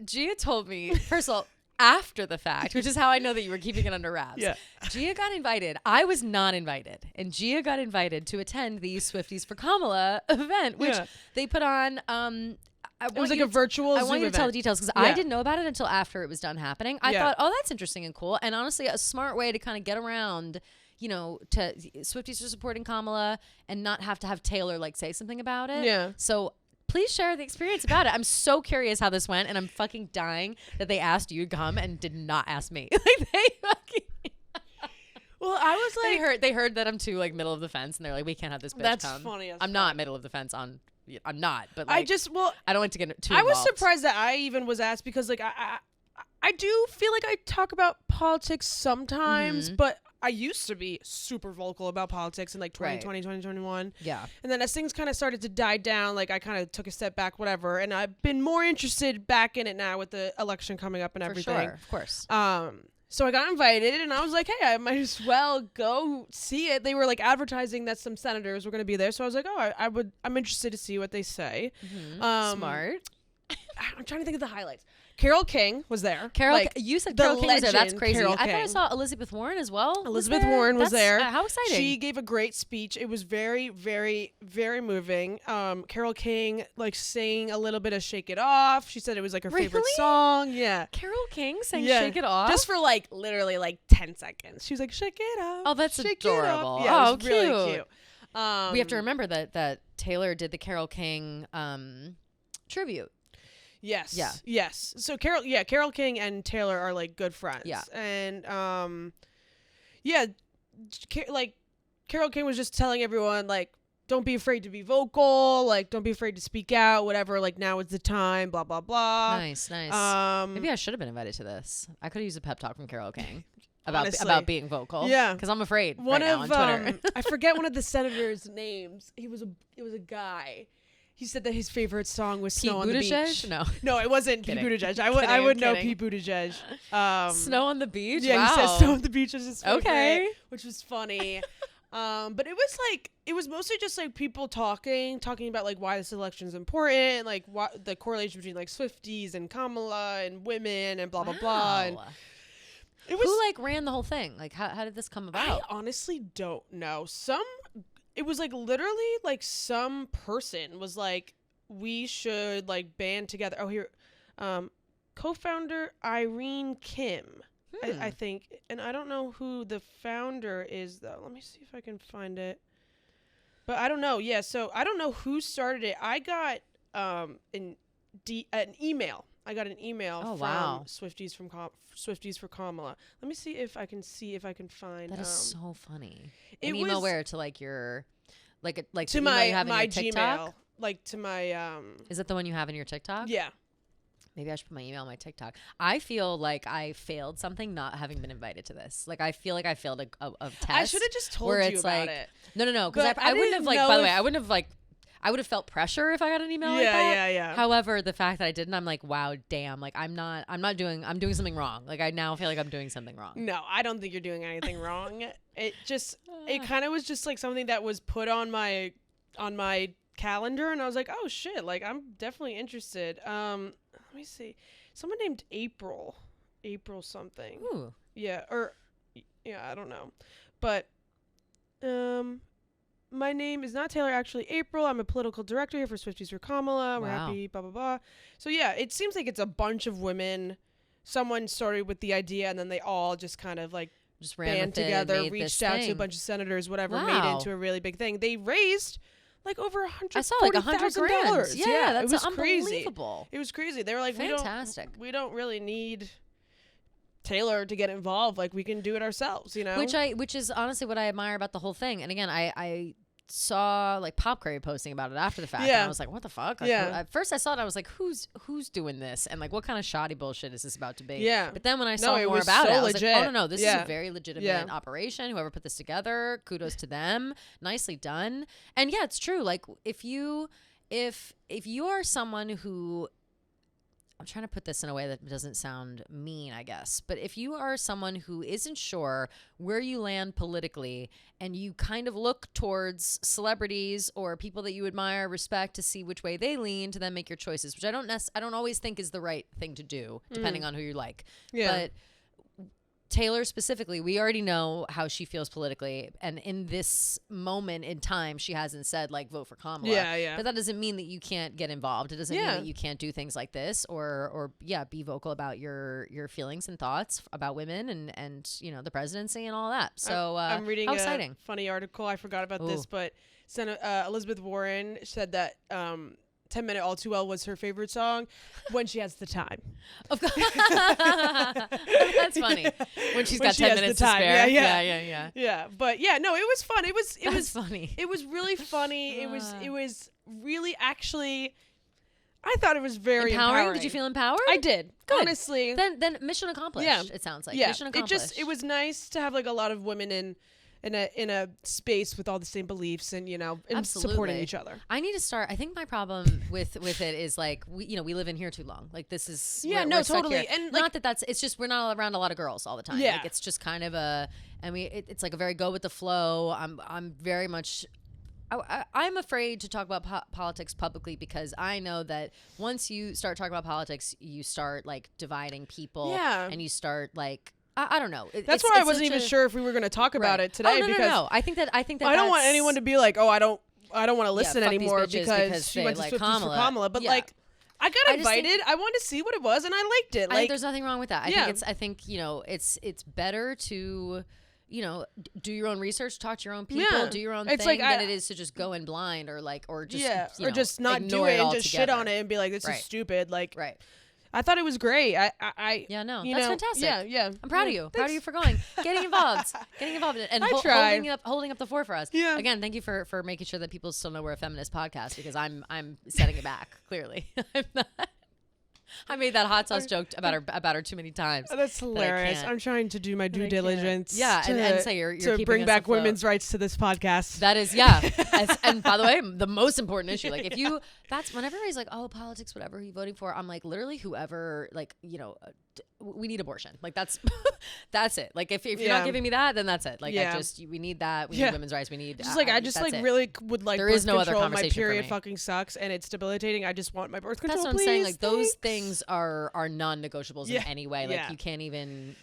Gia told me, first of all, after the fact, which is how I know that you were keeping it under wraps. Yeah. Gia got invited. I was not invited. And Gia got invited to attend the Swifties for Kamala event, which they put on. It was like a virtual Zoom I want you to event. tell the details because I didn't know about it until after it was done happening. I thought, oh, that's interesting and cool. And honestly, a smart way to kind of get around, you know, to Swifties are supporting Kamala and not have to have Taylor like say something about it. Yeah. So please share the experience about it. I'm so curious how this went, and I'm fucking dying that they asked you to come and did not ask me. Like they fucking. Well, I was like, they heard that I'm too like middle of the fence, and they're like, we can't have this bitch that's come. Funny. I'm not middle of the fence on. I'm not, but like, I don't like to get too. I was surprised that I even was asked because like I do feel like I talk about politics sometimes, but I used to be super vocal about politics in like 2020, 2021. Yeah. And then as things kind of started to die down, like I kind of took a step back, whatever. And I've been more interested back in it now with the election coming up and everything. For sure, of course. So I got invited and I was like, hey, I might as well go see it. They were like advertising that some senators were going to be there. So I was like, oh, I'm interested to see what they say. Smart. I'm trying to think of the highlights. Carole King was there. You said Carole King was there. That's crazy. I thought I saw Elizabeth Warren as well. Elizabeth Warren was there. How exciting. She gave a great speech. It was very, very, very moving. Carole King like sang a little bit of Shake It Off. She said it was like her favorite song. Yeah. Carole King sang Shake It Off? Just for like literally like 10 seconds. She was like, Shake It Off. Oh, that's adorable. Yeah, it was really cute. We have to remember that Taylor did the Carole King tribute. Yes. Yeah. Yes. So Carole King and Taylor are like good friends. Yeah. And Carole King was just telling everyone like, don't be afraid to be vocal, like don't be afraid to speak out, whatever, like now is the time, blah blah blah. Nice. Maybe I should have been invited to this. I could have used a pep talk from Carole King about being vocal. Yeah. Because I'm afraid now on Twitter. I forget one of the senators' names. It was a guy. He said that his favorite song was Snow on the Beach. No, it wasn't Pete Buttigieg. I would know Pete Buttigieg. Snow on the Beach? Yeah, wow. He said Snow on the Beach was his favorite, okay. Which was funny. But it was mostly just like people talking about like why this election is important, like what the correlation between like Swifties and Kamala and women and blah blah blah. And Who like ran the whole thing? Like how did this come about? I honestly don't know. It was like literally like some person was like, we should like band together. Oh, here, co-founder Irene Kim, I think, and I don't know who the founder is though. Let me see if I can find it. But I don't know. Yeah, so I don't know who started it. I got an email. I got an email from Swifties for Kamala. Let me see if I can find. That is so funny. An email where to like your, like to my Gmail, like to my. Is it the one you have in your TikTok? Yeah. Maybe I should put my email on my TikTok. I feel like I failed something not having been invited to this. Like I feel like I failed a test. I should have just told you about it. No. Because I wouldn't have like. By the way, I wouldn't have like. I would have felt pressure if I got an email like that. Yeah. However, the fact that I didn't, I'm like, wow, damn. Like I'm doing something wrong. Like I now feel like I'm doing something wrong. No, I don't think you're doing anything wrong. It kind of was just like something that was put on my calendar, and I was like, oh shit, like I'm definitely interested. Let me see. Someone named April something. Ooh. Yeah, I don't know. But my name is not Taylor, actually April. I'm a political director here for Swifties for Kamala. We're happy, blah, blah, blah. So yeah, it seems like it's a bunch of women. Someone started with the idea, and then they all just kind of like just band together, reached out to a bunch of senators, whatever, made it into a really big thing. They raised like over $140,000. I saw like $100,000. Yeah, that's it was unbelievable. Crazy. It was crazy. They were like, fantastic. We don't really need Taylor to get involved. Like we can do it ourselves, you know. Which is honestly what I admire about the whole thing. And again, I saw like Pop Curry posting about it after the fact, and I was like, what the fuck? Like, at first I saw it and I was like, who's doing this, and like what kind of shoddy bullshit is this about to be? But then when I saw more about it, I was like, oh no, this is a very legitimate operation. Whoever put this together, kudos to them, nicely done. And yeah, it's true. Like if you are someone who, I'm trying to put this in a way that doesn't sound mean, I guess. But if you are someone who isn't sure where you land politically, and you kind of look towards celebrities or people that you admire, respect, to see which way they lean, to then make your choices, which I don't always think is the right thing to do, depending on who you like. But Taylor specifically, we already know how she feels politically, and in this moment in time, she hasn't said like vote for Kamala. But that doesn't mean that you can't get involved. It doesn't mean that you can't do things like this, or be vocal about your feelings and thoughts about women and you know the presidency and all that. So I'm reading how exciting. A funny article. I forgot about this, but Elizabeth Warren said that 10 Minute All Too Well was her favorite song when she has the time. Of course. That's funny. When she's got 10 minutes to spare. Yeah. But yeah, no, it was fun. It was funny. It was really funny. It was really actually, I thought it was very empowering. Did you feel empowered? I did. Good. Honestly. Then mission accomplished. Yeah. It sounds like. Yeah. Mission accomplished. It was nice to have like a lot of women in a space with all the same beliefs and, you know, and supporting each other. I need to start. I think my problem with it is like, we live in here too long. Like this is, we're totally. And like, not that's, it's just, we're not around a lot of girls all the time. Like it's just kind of it's like a very go with the flow. I'm very much, I'm afraid to talk about politics publicly, because I know that once you start talking about politics, you start like dividing people and you start like, I don't know. That's why I wasn't even sure if we were going to talk about it today. No. I think that I don't want anyone to be like, oh, I don't want to listen anymore because she went to Swifties for Kamala. But like, I got invited. I wanted to see what it was, and I liked it. I think there's nothing wrong with that. I think you know, it's better to, you know, do your own research, talk to your own people, do your own thing, than it is to just go in blind or just not do it and just shit on it and be like, this is stupid. Like, I thought it was great. That's fantastic. Yeah. I'm proud of you. Proud of you for getting involved, and holding up the fore for us. Yeah. Again, thank you for making sure that people still know we're a feminist podcast, because I'm setting it back clearly. I'm not. I made that hot sauce joke about her too many times. That's hilarious. I'm trying to do my due diligence. Yeah, and say you're to bring back women's rights to this podcast. That is, and by the way, the most important issue. Like that's when everybody's like, oh, politics, whatever, who you voting for? I'm like, literally whoever, like, you know, we need abortion. Like that's that's it. Like if you're not giving me that, then that's it. Like we need that. We need women's rights. We need just like I just like really would like there birth is no control. other conversation. My period fucking sucks and it's debilitating. I just want my birth control. That's what I'm saying. Like those things are non-negotiables in any way. Like you can't even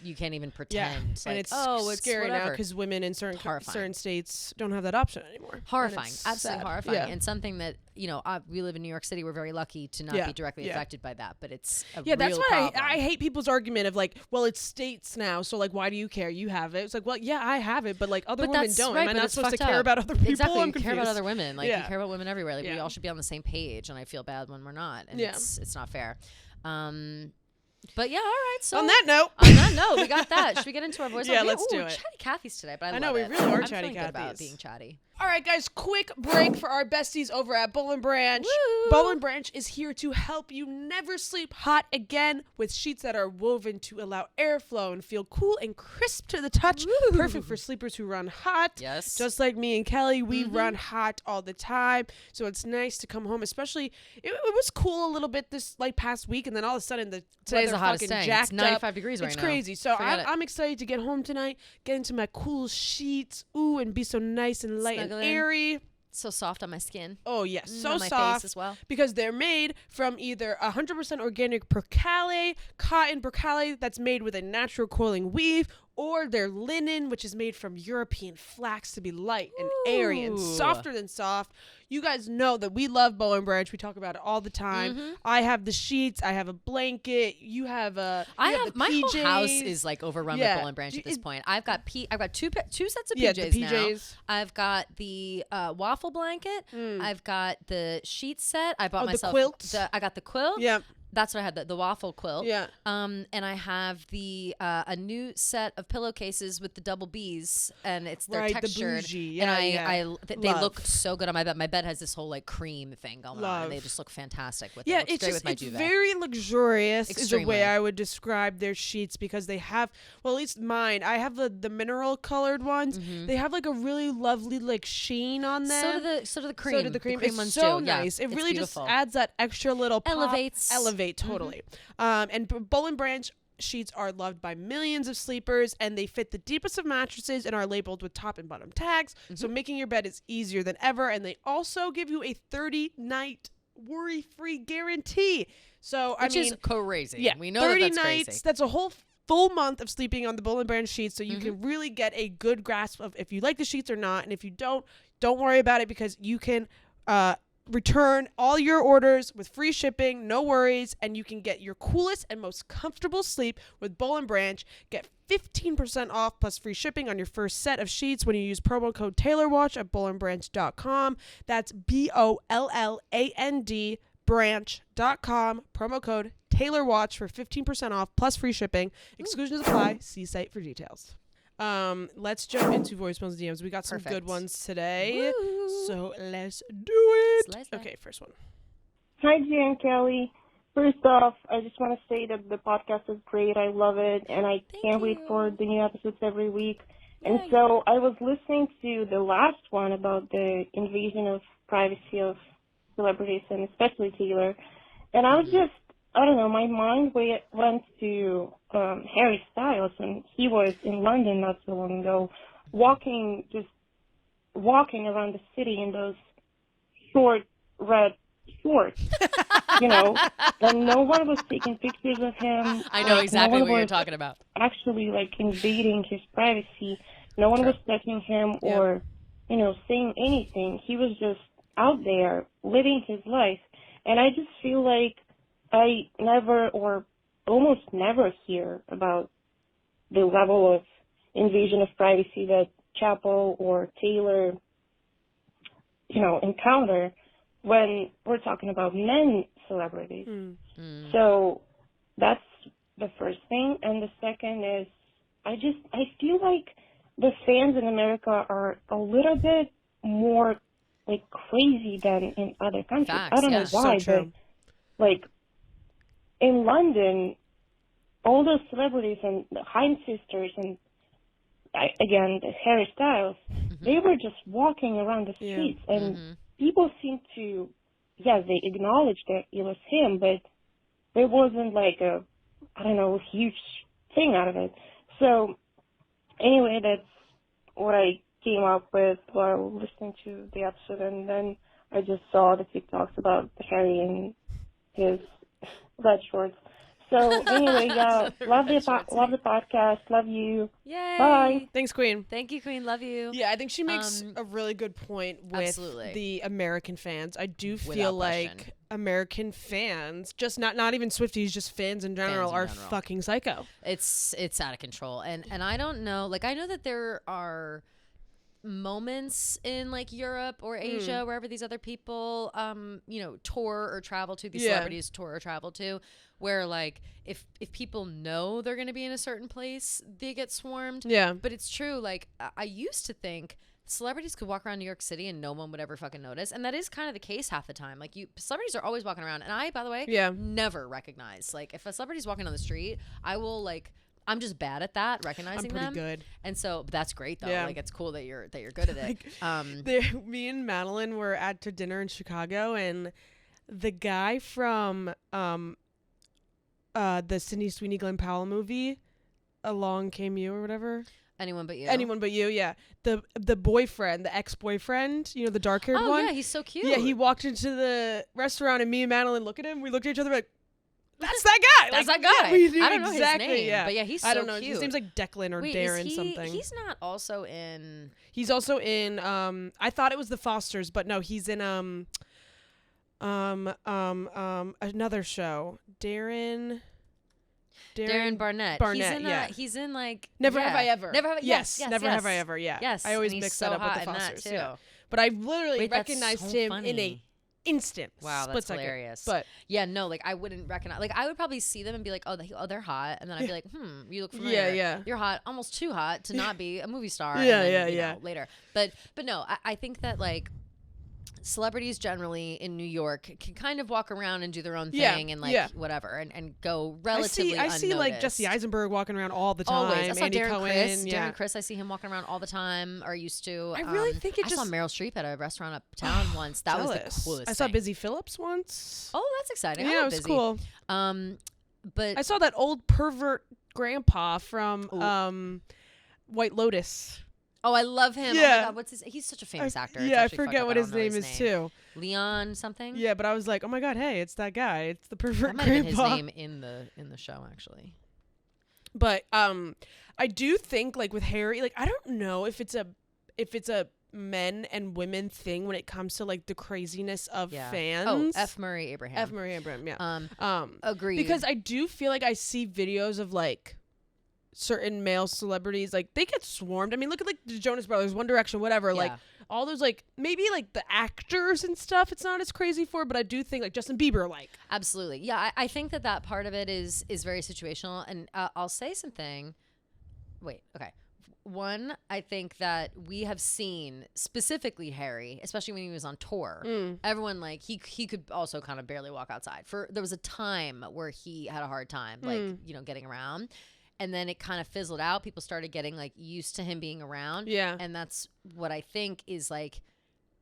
pretend. Like, and it's scary now because women in certain states don't have that option anymore. Horrifying, absolutely horrifying, and something that we live in New York City. We're very lucky to not be directly affected by that, but it's a real that's why problem. I hate people's argument of like, well, it's states now, so like, why do you care? You have it. It's like, well, yeah, I have it, but like other women don't. Am I not supposed to care about other people? Exactly, I'm you confused. care about other women. Like you care about women everywhere. Like we all should be on the same page, and I feel bad when we're not, and it's not fair. But yeah, all right. So on that note, we got that. Should we get into our voice? Let's do it. Chatty Cathy's today, but I know love we it. really are I'm chatty feeling good about Cathy's. being chatty. All right, guys, quick break for our besties over at Boll & Branch. Woo! Boll & Branch is here to help you never sleep hot again with sheets that are woven to allow airflow and feel cool and crisp to the touch. Woo! Perfect for sleepers who run hot. Yes. Just like me and Kelly, we run hot all the time. So it's nice to come home, especially, it was cool a little bit this like past week, and then all of a sudden today's the hottest fucking day. jacked It's 95 up. degrees right now. It's crazy. So I'm excited to get home tonight, get into my cool sheets, and be so nice and light Snuggle and in. airy. So soft on my skin. Oh, yes. So on my soft. face as well. Because they're made from either 100% organic percale, cotton percale that's made with a natural coiling weave, or their linen, which is made from European flax to be light and airy and softer than soft. You guys know that we love Boll & Branch. We talk about it all the time. I have the sheets. I have a blanket. You have a my PJs. whole house is like overrun with Boll & Branch at this point. I've got two sets of PJs, the PJs. now. I've got the waffle blanket. I've got the sheet set. I bought myself the quilt. I got the quilt. Yeah. That's what I had, the waffle quilt. Yeah. And I have the a new set of pillowcases with the double B's, and they're textured. The bougie. Yeah, they look so good on my bed. My bed has this whole like cream thing going on, and they just look fantastic with it. It looks great with my duvet. Very luxurious. Extremely. Is the way I would describe their sheets, because they have, well, at least mine, I have the mineral colored ones. They have like a really lovely like sheen on them. So do the cream. So do the cream. The cream it's ones so too. nice. Yeah, it really beautiful. just adds that extra little pop. Elevate Totally. And Boll & Branch sheets are loved by millions of sleepers, and they fit the deepest of mattresses and are labeled with top and bottom tags. So making your bed is easier than ever. And they also give you a 30-night worry-free guarantee. So Which is crazy. Yeah, we know 30 that's nights. crazy. That's a whole full month of sleeping on the Boll & Branch sheets, so you can really get a good grasp of if you like the sheets or not. And if you don't worry about it, because you can return all your orders with free shipping, no worries, and you can get your coolest and most comfortable sleep with Boll & Branch. Get 15% off plus free shipping on your first set of sheets when you use promo code TaylorWatch at bollandbranch.com. That's BOLLAND branch.com, promo code TaylorWatch for 15% off plus free shipping. Exclusions apply. See site for details. Let's jump into voicemails and DMs. We got some good ones today. Woo. So let's do it. Slice. Okay, first one. Hi, Gia and Kelly. First off, I just want to say that the podcast is great. I love it, and I can't wait for the new episodes every week. And so I was listening to the last one about the invasion of privacy of celebrities, and especially Taylor. And I was just, I don't know, my mind went to Harry Styles, and he was in London not so long ago, walking around the city in those short red shorts, and no one was taking pictures of him. I know exactly what you're talking about. Actually, invading his privacy. No one was touching him or, saying anything. He was just out there living his life. And I just feel like I never or almost never hear about the level of invasion of privacy that Chappell or Taylor, encounter when we're talking about men celebrities. So that's the first thing. And the second is I feel like the fans in America are a little bit more crazy than in other countries. Facts, I don't know why, so but in London, all those celebrities and the Hines sisters and again the Harry Styles, they were just walking around the streets, and people seem to, they acknowledged that it was him, but there wasn't a I don't know, huge thing out of it. So anyway, that's what I came up with while listening to the episode, and then I just saw the TikToks about Harry and his red shorts. So anyway, yeah, love the podcast. Love you. Yay! Bye. Thanks, Queen. Thank you, Queen. Love you. Yeah, I think she makes a really good point with the American fans. I do feel like American fans, just not even Swifties, just fans in general, are fucking psycho. It's out of control, and I don't know. Like, I know that there are moments in like Europe or Asia, wherever these other people tour or travel to, these celebrities tour or travel to, where like if people know they're going to be in a certain place, they get swarmed. Yeah, but it's true. Like, I used to think celebrities could walk around New York City and no one would ever fucking notice, and that is kind of the case half the time. Like, celebrities are always walking around, and I, by the way, never recognize, like, if a celebrity's walking on the street, I will, like, I'm just bad at that, recognizing them. I'm pretty good. And so that's great though. Yeah. Like, it's cool that you're good at it. Me and Madeline were at to dinner in Chicago, and the guy from the Sydney Sweeney Glenn Powell movie, Along Came You or whatever. Anyone But You. Anyone But You, yeah. The boyfriend, the ex-boyfriend, the dark-haired one. Oh yeah, he's so cute. Yeah, he walked into the restaurant, and me and Madeline look at him. We looked at each other like, that's that guy. That's that guy. Yeah, we knew I don't know exactly, his name, yeah. but yeah, he's so I don't know. cute. His name's like Declan or Wait, Darren something. He's not also in. He's also in. I thought it was The Fosters, but no, he's in another show. Darren Barnett. He's in like Never Have I Ever. Never Have I Yes, Never Have I Ever. Yeah. Yes. I always mix that up with The Fosters too. Yeah. But I literally recognized him funny. in a instant. Wow, that's hilarious. But yeah, no, like I wouldn't recognize. Like, I would probably see them and be like, oh, they're hot, and then I'd be like, you look familiar. Yeah. You're hot, almost too hot to not be a movie star. Yeah, and then, yeah. Later, but no, I think that like celebrities generally in New York can kind of walk around and do their own thing and like whatever and go relatively unnoticed. I see like Jesse Eisenberg walking around all the time. Always. I saw Andy Darren Cohen, Criss. Darren Criss, I see him walking around all the time, or used to. I really think I saw Meryl Streep at a restaurant uptown once. That was the coolest I saw thing. Busy Phillips once. Oh, that's exciting. Yeah, it was cool. But I saw that old pervert grandpa from White Lotus. Oh, I love him. Yeah. Oh my God, he's such a famous actor. Yeah, I forget what his name is too. Leon something? Yeah, but I was like, oh my God, hey, it's that guy. It's the pervert grandpa. That might have been his name in the show, actually. But I do think like with Harry, like I don't know if it's a men and women thing when it comes to like the craziness of fans. Oh, F. Murray Abraham. Yeah. Agreed. Because I do feel like I see videos of like certain male celebrities, like they get swarmed. I mean, look at like the Jonas Brothers, One Direction, whatever. Like all those, like maybe like the actors and stuff, it's not as crazy for, but I do think like Justin Bieber, like absolutely, yeah. I think that part of it is very situational, and I'll say something. Wait, okay. One, I think that we have seen specifically Harry, especially when he was on tour. Everyone like he could also kind of barely walk outside. There was a time where he had a hard time, like getting around. And then it kind of fizzled out. People started getting like used to him being around. Yeah. And that's what I think is like,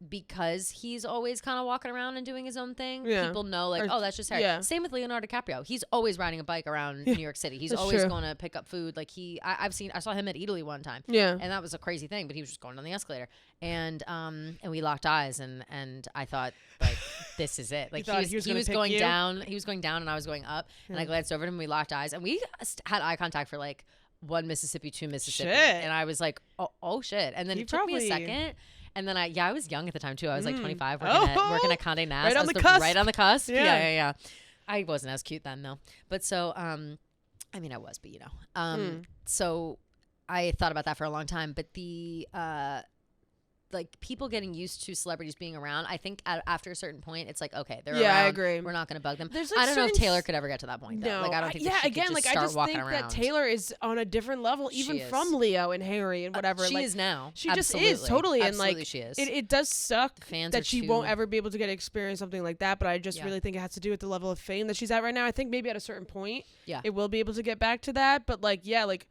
because he's always kind of walking around and doing his own thing. People know like, oh, that's just Harry. Yeah. Same with Leonardo DiCaprio. He's always riding a bike around New York City. He's always going to pick up food. Like I saw him at Italy one time. Yeah. And that was a crazy thing, but he was just going down the escalator. And we locked eyes and I thought like, this is it. Like he was going down and I was going up and I glanced over at him and we locked eyes and we had eye contact for like 1 Mississippi, 2 Mississippi. Shit. And I was like, oh shit. And then it took me a second. And then I was young at the time too. I was like 25 working at Condé Nast. Right on the cusp. Right on the cusp. Yeah. I wasn't as cute then though. But so, I mean I was, but so I thought about that for a long time. But the, like people getting used to celebrities being around, I think after a certain point, it's like, okay, they're around. I agree. We're not going to bug them. Like I don't know if Taylor could ever get to that point though. No, like I don't think I just think that Taylor is on a different level, even from Leo and Harry and whatever. She is now. She just is totally. And like, she is. It does suck that she won't ever be able to get to experience something like that. But I just really think it has to do with the level of fame that she's at right now. I think maybe at a certain point, it will be able to get back to that. But like, like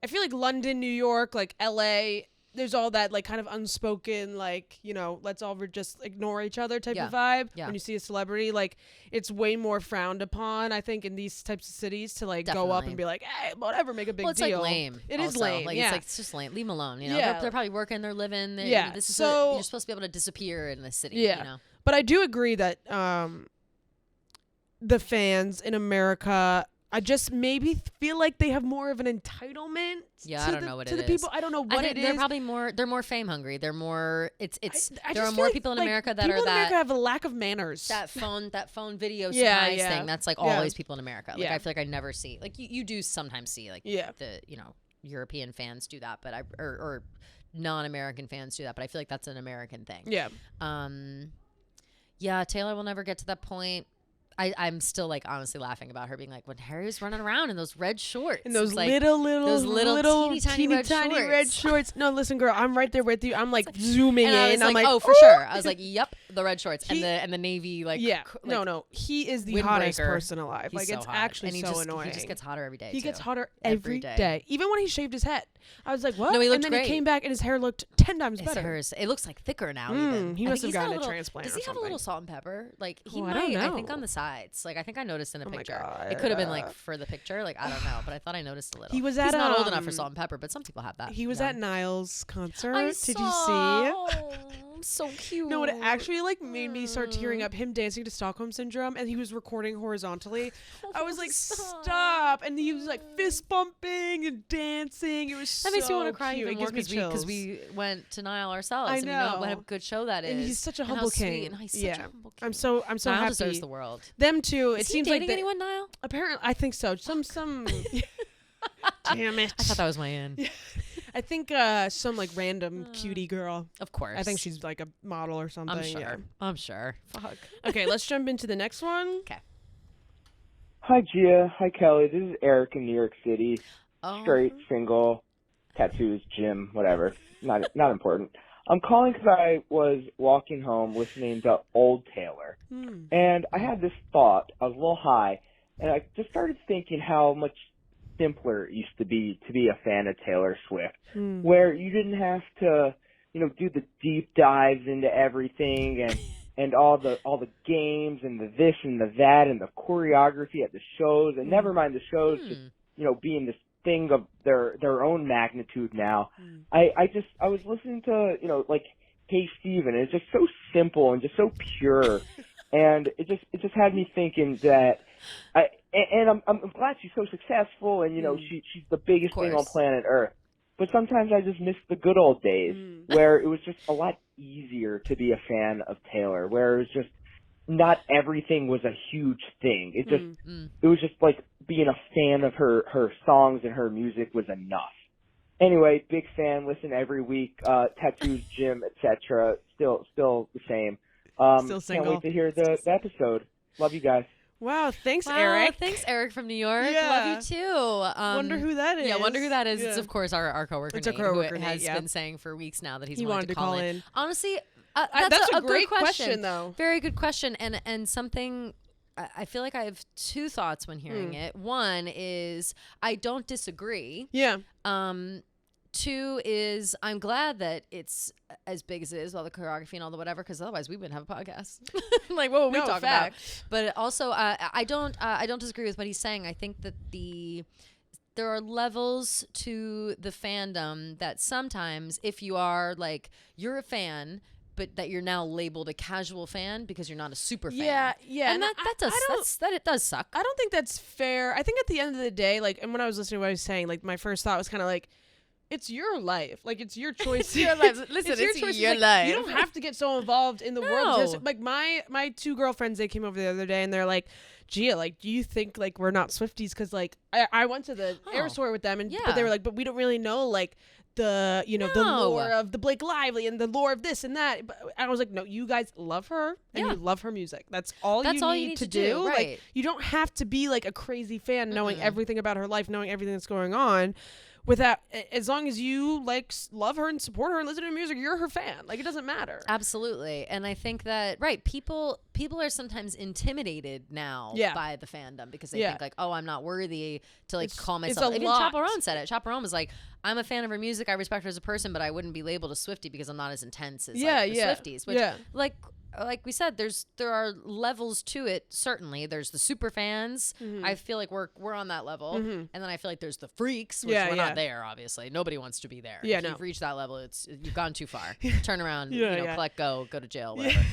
I feel like London, New York, like LA, there's all that like kind of unspoken, like, you know, let's all just ignore each other type of vibe. When you see a celebrity, like it's way more frowned upon, I think, in these types of cities to like go up and be like, hey, whatever, make a big deal. It's like lame. It is lame. Like, it's just lame. Leave them alone. You know, they're probably working, they're living. Yeah. This is so you're supposed to be able to disappear in this city. Yeah. You know? But I do agree that the fans in America, I just maybe feel like they have more of an entitlement to the people. I don't know what it is. They're probably they're more fame hungry. They're more, there are more like, people in like, America that people are in that. America have a lack of manners. That phone video surprise thing. That's like always people in America. Like I feel like I never see, like you do sometimes see like the, you know, European fans do that, but or non-American fans do that, but I feel like that's an American thing. Yeah. Yeah, Taylor will never get to that point. I'm still like honestly laughing about her being like, when Harry was running around in those red shorts. In those like, little teeny tiny red shorts. No, listen, girl, I'm right there with you. I'm like zooming in. I'm like, oh, for sure. I was like, yep, the red shorts and the navy like. Yeah, no, he is the hottest person alive. He's like so it's hot. actually and so annoying. He just gets hotter every day. He gets hotter every day. Even when he shaved his head, I was like, what? No, he looked and then great. he came back and his hair looked 10 times better. It looks like thicker now. Even he must have gotten a transplant. Does he have a little salt and pepper? Like he might. I don't know. I think on the sides. Like I think I noticed in a picture. God. It could have been like for the picture. Like I don't know, but I thought I noticed a little. He's not old enough for salt and pepper, but some people have that. He was at Niall's concert. Did you see? Oh, so cute. No, it actually like made me start tearing up. Him dancing to Stockholm Syndrome, and he was recording horizontally. I was like, stop! And he was like fist bumping and dancing. It was so that makes me want to cry cute. even more because we went to Niall ourselves. I know. And we know what a good show that is. And he's such a humble king. And he's such a humble king. I'm so Niall happy. Deserves the world. Them too. Is he dating anyone, Niall? Apparently, I think so. Some. Damn it! I thought that was my in. I think some like random cutie girl. Of course. I think she's like a model or something. I'm sure. Fuck. Okay, let's jump into the next one. Okay. Hi, Gia. Hi, Kelly. This is Eric in New York City. Straight, single, tattoos, gym, whatever. Not important. I'm calling because I was walking home listening to Old Taylor. And I had this thought. I was a little high. And I just started thinking how much simpler it used to be a fan of Taylor Swift, where you didn't have to, you know, do the deep dives into everything and all the games and the this and the that and the choreography at the shows, and never mind the shows just, you know, being this thing of their own magnitude now. I was listening to, you know, like Hey Steven, and it's just so simple and just so pure. And it just had me thinking that I'm glad she's so successful, and you know she's the biggest thing on planet Earth. But sometimes I just miss the good old days where it was just a lot easier to be a fan of Taylor, where it was just not everything was a huge thing. It was just like being a fan of her songs and her music was enough. Anyway, big fan, listen every week, tattoos, gym, etc. Still the same. Still single. Can't wait to hear the episode. Love you guys. Wow, thanks, Eric. Thanks, Eric from New York. Yeah. Love you too. Wonder who that is. Yeah, wonder who that is. Yeah. It's of course our coworker. It's Nate, our coworker who has Nate, been saying for weeks now that he wanted to call in. Honestly, that's a great good question though. Very good question, and something. I feel like I have two thoughts when hearing it. One is I don't disagree. Yeah. Two is I'm glad that it's as big as it is, all the choreography and all the whatever, because otherwise we wouldn't have a podcast. Like, what would we talk about? But also, I don't disagree with what he's saying. I think that there are levels to the fandom that sometimes, if you are like you're a fan, but that you're now labeled a casual fan because you're not a super fan. Yeah, and that it does suck. I don't think that's fair. I think at the end of the day, like, and when I was listening to what I was saying, like, my first thought was kind of like, it's your life. Like, it's your choice. Your life. Listen, it's your choice. Your life. You don't have to get so involved in the world. Like, my two girlfriends, they came over the other day, and they're like, Gia, like, do you think, like, we're not Swifties? Because, like, I went to the Air Tour with them, and but they were like, but we don't really know, like, the, you know, the lore of the Blake Lively and the lore of this and that. But I was like, no, you guys love her and you love her music. That's all you need to do. Right. Like, you don't have to be like a crazy fan knowing everything about her life, knowing everything that's going on. Without, as long as you like love her and support her and listen to her music, you're her fan. Like, it doesn't matter. Absolutely. And I think that people people are sometimes intimidated now by the fandom because they think like, oh, I'm not worthy to like call myself. Even Chaperone said it. Chaperone was like, I'm a fan of her music. I respect her as a person, but I wouldn't be labeled a Swiftie because I'm not as intense as like, the Swifties. Which, like we said, there are levels to it. Certainly, there's the super fans. I feel like we're on that level, and then I feel like there's the freaks, which we're not there. Obviously, nobody wants to be there. If you've reached that level, you've gone too far. Turn around, collect, go to jail, whatever,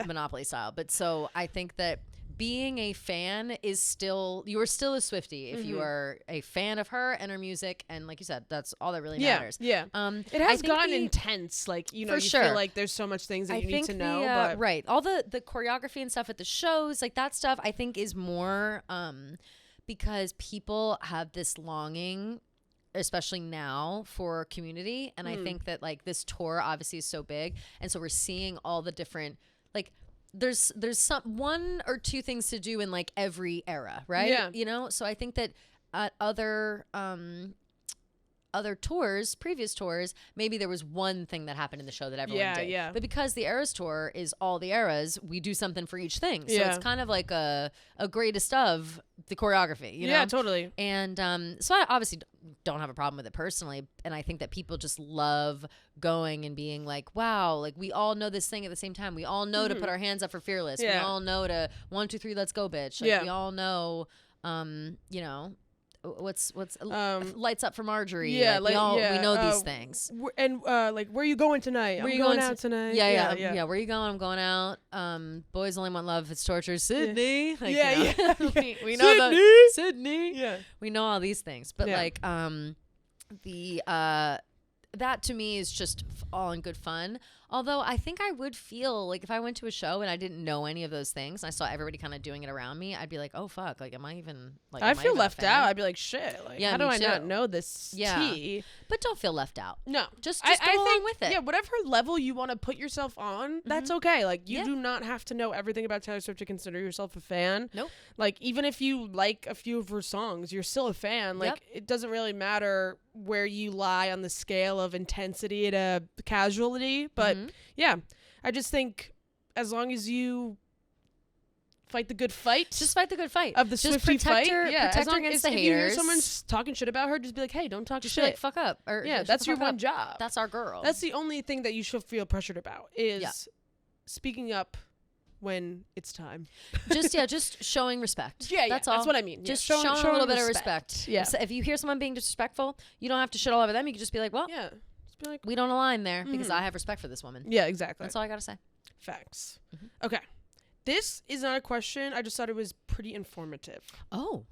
Monopoly style. But so I think that being a fan is still, you are still a Swiftie if you are a fan of her and her music, and like you said, that's all that really matters. It has gotten intense, like, you know, you feel like there's so much things that you need to know, but right, all the choreography and stuff at the shows, like that stuff I think is more because people have this longing, especially now, for community, and I think that like this tour obviously is so big, and so we're seeing all the different, like, there's some one or two things to do in like every era, right? You know, so I think that other tours, previous tours, maybe there was one thing that happened in the show that everyone did. But because the Eras tour is all the eras, we do something for each thing. So it's kind of like a greatest of the choreography, you know? Yeah, totally. And so I obviously don't have a problem with it personally. And I think that people just love going and being like, wow, like we all know this thing at the same time. We all know to put our hands up for Fearless. We all know to 1, 2, 3, let's go, bitch. Like we all know, you know, what's lights up for Marjorie. We know these things. And like, where are you going tonight? I'm going out tonight. Yeah. Where are you going? I'm going out. Boys only want love. It's torture. Sydney. Like, we know Sydney. Yeah. We know all these things, but like that to me is just all in good fun. Although I think I would feel like if I went to a show and I didn't know any of those things and I saw everybody kind of doing it around me, I'd be like, oh fuck, like am I even like I feel left out. I'd be like, shit, like how do I not know this tea? But don't feel left out. No. Just go along with it. Yeah, whatever level you want to put yourself on, that's okay. Like you do not have to know everything about Taylor Swift to consider yourself a fan. Nope. Like even if you like a few of her songs, you're still a fan. Like it doesn't really matter where you lie on the scale of intensity to casualty, but I just think as long as you fight the good fight, just fight the good fight of the Swiftie fight. Protect her against the haters. If you hear someone talking shit about her, just be like, hey, don't talk just shit. Be like, fuck up. Or that's your one job. That's our girl. That's the only thing that you should feel pressured about is speaking up when it's time. Just showing respect. That's all. That's what I mean. Just showing a little bit of respect. Yeah. So if you hear someone being disrespectful, you don't have to shit all over them. You can just be like, well, just be like, we don't align there because I have respect for this woman. Yeah, exactly. That's all I gotta say. Facts. Okay. This is not a question. I just thought it was pretty informative. Oh.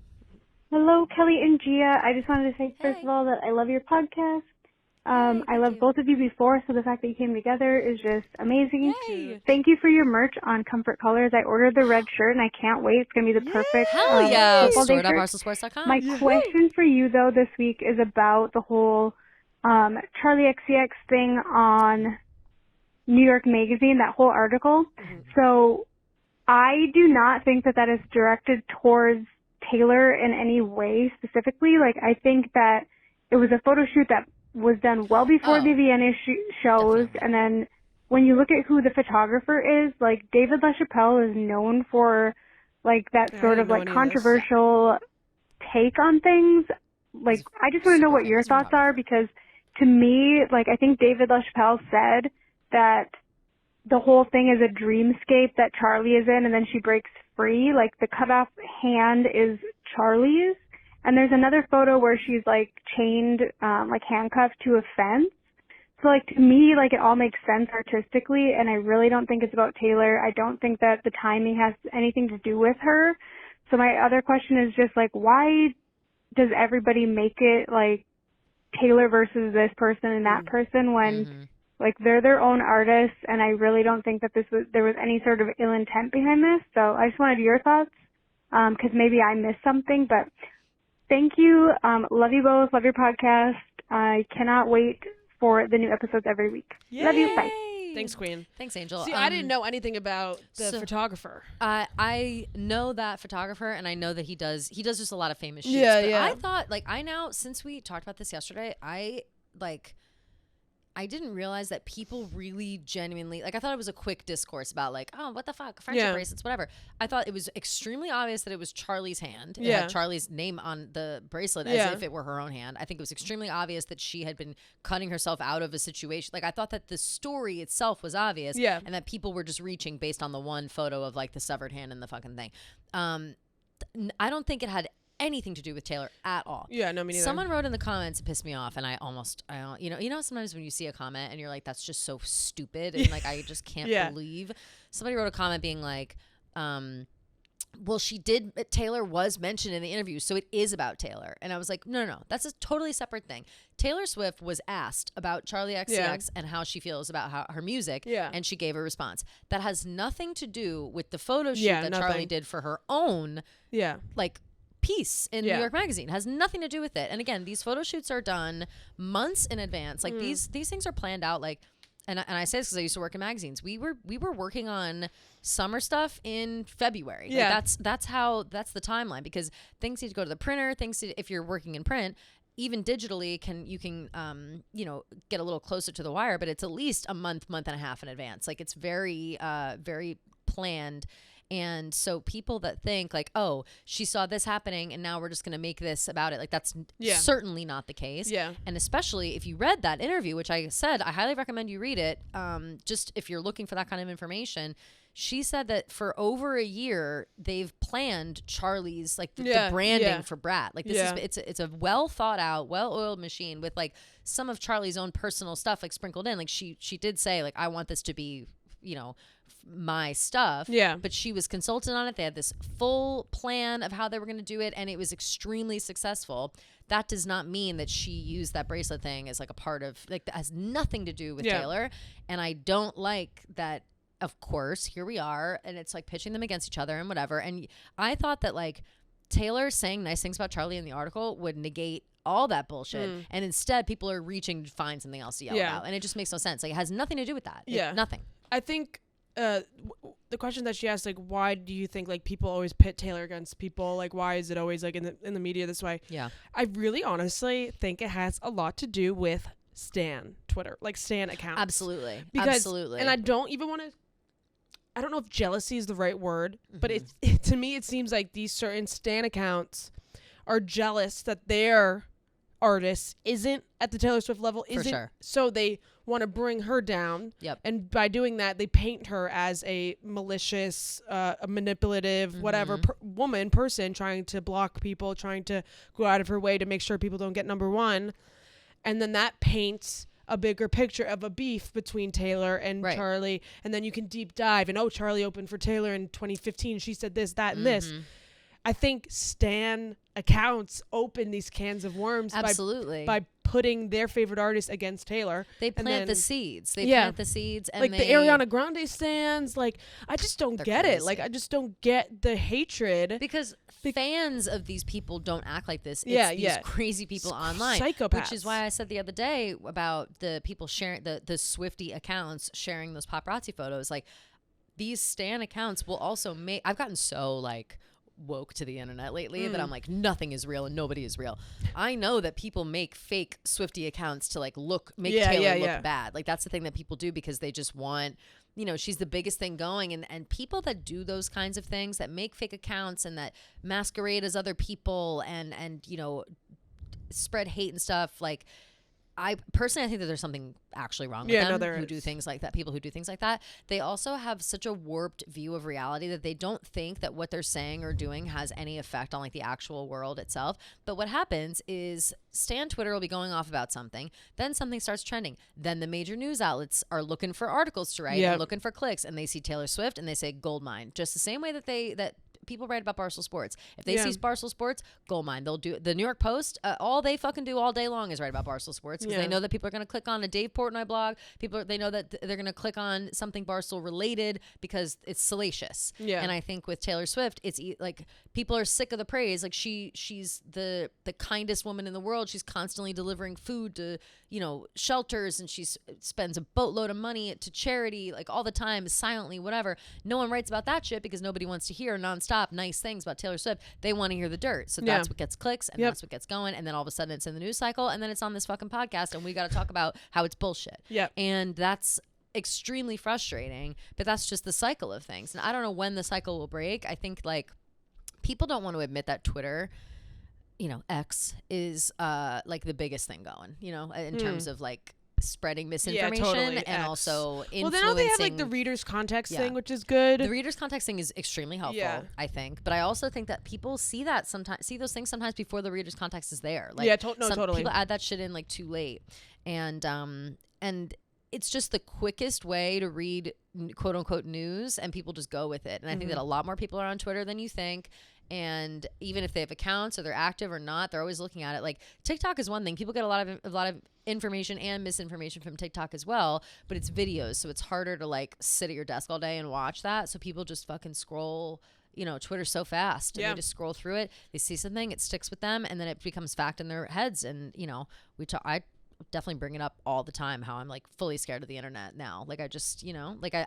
Hello, Kelly and Gia. I just wanted to say, first of all, that I love your podcast. I loved both of you before, so the fact that you came together is just amazing. Yay. Thank you for your merch on Comfort Colors. I ordered the red shirt, and I can't wait. It's going to be the perfect football day shirt. My question for you, though, this week is about the whole Charlie XCX thing on New York Magazine, that whole article. So I do not think that that is directed towards Taylor in any way specifically. Like, I think that it was a photo shoot that was done well before the Vienna shows. Definitely. And then when you look at who the photographer is, like, David LaChapelle is known for, like, that sort of, like, controversial take on things. Like, I just want to know what your thoughts are, because to me, like, I think David LaChapelle said that the whole thing is a dreamscape that Charlie is in, and then she breaks free. Like, the cut off hand is Charlie's. And there's another photo where she's, like, chained, like, handcuffed to a fence. So, like, to me, like, it all makes sense artistically, and I really don't think it's about Taylor. I don't think that the timing has anything to do with her. So my other question is just, like, why does everybody make it, like, Taylor versus this person and that person when, like, they're their own artists, and I really don't think that there was any sort of ill intent behind this. So I just wanted your thoughts, because maybe I missed something, but thank you. Love you both. Love your podcast. I cannot wait for the new episodes every week. Yay. Love you. Bye. Thanks, Queen. Thanks, Angel. See, I didn't know anything about the photographer. I know that photographer, and I know that he does just a lot of famous shoots. But I thought, like, since we talked about this yesterday, I I didn't realize that people really genuinely, like, I thought it was a quick discourse about like, oh, what the fuck, friendship bracelets, whatever. I thought it was extremely obvious that it was Charlie's hand. It had Charlie's name on the bracelet as if it were her own hand. I think it was extremely obvious that she had been cutting herself out of a situation. Like, I thought that the story itself was obvious, and that people were just reaching based on the one photo of like the severed hand and the fucking thing. I don't think it had anything to do with Taylor at all. Yeah, no, me neither. Someone wrote in the comments, it pissed me off, and I don't, you know, sometimes when you see a comment and you're like, that's just so stupid, and like, I just can't believe. Somebody wrote a comment being like, well, Taylor was mentioned in the interview, so it is about Taylor. And I was like, no, that's a totally separate thing. Taylor Swift was asked about Charli XCX and how she feels about her music, and she gave a response. That has nothing to do with the photo shoot that Charli did for her own, like, piece in New York Magazine. It has nothing to do with it. And again, these photo shoots are done months in advance. Like, these things are planned out, like, and I say this because I used to work in magazines. We were working on summer stuff in February. Yeah, like that's the timeline, because things need to go to the printer. If you're working in print, even digitally, you can you know, get a little closer to the wire, but it's at least a month and a half in advance. Like, it's very very planned. And so people that think like, oh, she saw this happening and now we're just going to make this about it, like, that's certainly not the case. Yeah. And especially if you read that interview, which I said, I highly recommend you read it. Just if you're looking for that kind of information, she said that for over a year, they've planned Charlie's, like, the branding for Brat. Like, this is, it's a well thought out, well-oiled machine with like some of Charlie's own personal stuff, like, sprinkled in. Like, she did say, like, I want this to be, you know, my stuff, but she was consulted on it. They had this full plan of how they were going to do it, and it was extremely successful. That does not mean that she used that bracelet thing as like a part of, like, that has nothing to do with Taylor. And I don't like that. Of course, here we are, and it's like pitching them against each other and whatever. And I thought that, like, Taylor saying nice things about Charli in the article would negate all that bullshit, and instead people are reaching to find something else to yell about, and it just makes no sense. Like, it has nothing to do with that. Nothing. I think the question that she asked, like, why do you think, like, people always pit Taylor against people? Like, why is it always, like, in the media this way? Yeah. I really honestly think it has a lot to do with Stan Twitter, like, Stan accounts. Absolutely. Absolutely. And I don't even want to, I don't know if jealousy is the right word, but to me, it seems like these certain Stan accounts are jealous that their artist isn't at the Taylor Swift level, For sure. So they want to bring her down. Yep. And by doing that, they paint her as a malicious, a manipulative, whatever person trying to block people, trying to go out of her way to make sure people don't get number one. And then that paints a bigger picture of a beef between Taylor and Charli. And then you can deep dive and, oh, Charli opened for Taylor in 2015. She said this, that, and this. I think Stan accounts open these cans of worms by putting their favorite artist against Taylor. They plant the seeds. They plant the seeds. And like the Ariana Grande stands. Like, I just don't get it. Like, I just don't get the hatred. Because fans of these people don't act like this. It's these crazy people online. Psychopaths. Which is why I said the other day about the people sharing, the Swiftie accounts sharing those paparazzi photos. Like, these Stan accounts will also make... I've gotten so, like, woke to the internet lately that I'm like, nothing is real and nobody is real. I know that people make fake Swiftie accounts to, like, make Taylor look bad. Like, that's the thing that people do because they just want, you know, she's the biggest thing going. And people that do those kinds of things, that make fake accounts and that masquerade as other people and you know, spread hate and stuff, like, I personally think that there's something actually wrong with them who do things like that. People who do things like that, they also have such a warped view of reality that they don't think that what they're saying or doing has any effect on, like, the actual world itself. But what happens is Stan Twitter will be going off about something, then something starts trending, then the major news outlets are looking for articles to write and looking for clicks, and they see Taylor Swift and they say goldmine, just the same way that people write about Barstool Sports. If they see Barstool Sports, goldmine. They'll do the New York Post. All they fucking do all day long is write about Barstool Sports because they know that people are going to click on a Dave Portnoy blog. They know that they're going to click on something Barstool related because it's salacious. Yeah. And I think with Taylor Swift, it's like people are sick of the praise. Like, she's the kindest woman in the world. She's constantly delivering food to, you know, shelters, and she spends a boatload of money to charity, like, all the time, silently, whatever. No one writes about that shit because nobody wants to hear nonstop top nice things about Taylor Swift, they want to hear the dirt. So that's what gets clicks, and that's what gets going. And then all of a sudden it's in the news cycle, and then it's on this fucking podcast, and we got to talk about how it's bullshit. Yeah. And that's extremely frustrating, but that's just the cycle of things. And I don't know when the cycle will break. I think like people don't want to admit that Twitter, X is like the biggest thing going, in terms of like spreading misinformation and X. Also influencing. Well, now they have like the reader's context thing, which is good. The reader's context thing is extremely helpful, I think. But I also think that people see those things sometimes before the reader's context is there. Like, totally. People add that shit in like too late, and it's just the quickest way to read quote unquote news, and people just go with it. And I think that a lot more people are on Twitter than you think. And even if they have accounts or they're active or not, they're always looking at it. Like TikTok is one thing. People get a lot of information and misinformation from TikTok as well, but it's videos, so it's harder to like sit at your desk all day and watch that. So people just fucking scroll, Twitter's so fast, and they just scroll through it. They see something, it sticks with them, and then it becomes fact in their heads. And I definitely bring it up all the time, how I'm like fully scared of the internet now. Like I just,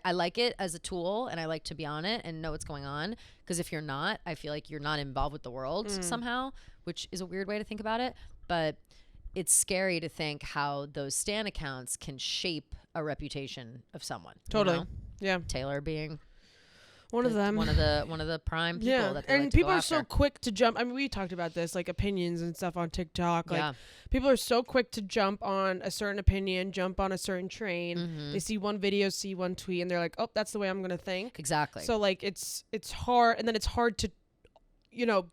I like it as a tool, and I like to be on it and know what's going on. Because if you're not, I feel like you're not involved with the world somehow, which is a weird way to think about it. But it's scary to think how those stan accounts can shape a reputation of someone. Totally. Yeah. Taylor being one of them, one of the prime people that they and like to people go are after. so quick to jump. I mean, we talked about this, like opinions and stuff on TikTok. Like people are so quick to jump on a certain opinion, jump on a certain train. They see one video, see one tweet, and they're like, "Oh, that's the way I'm gonna think." Exactly. So like it's hard, and then it's hard to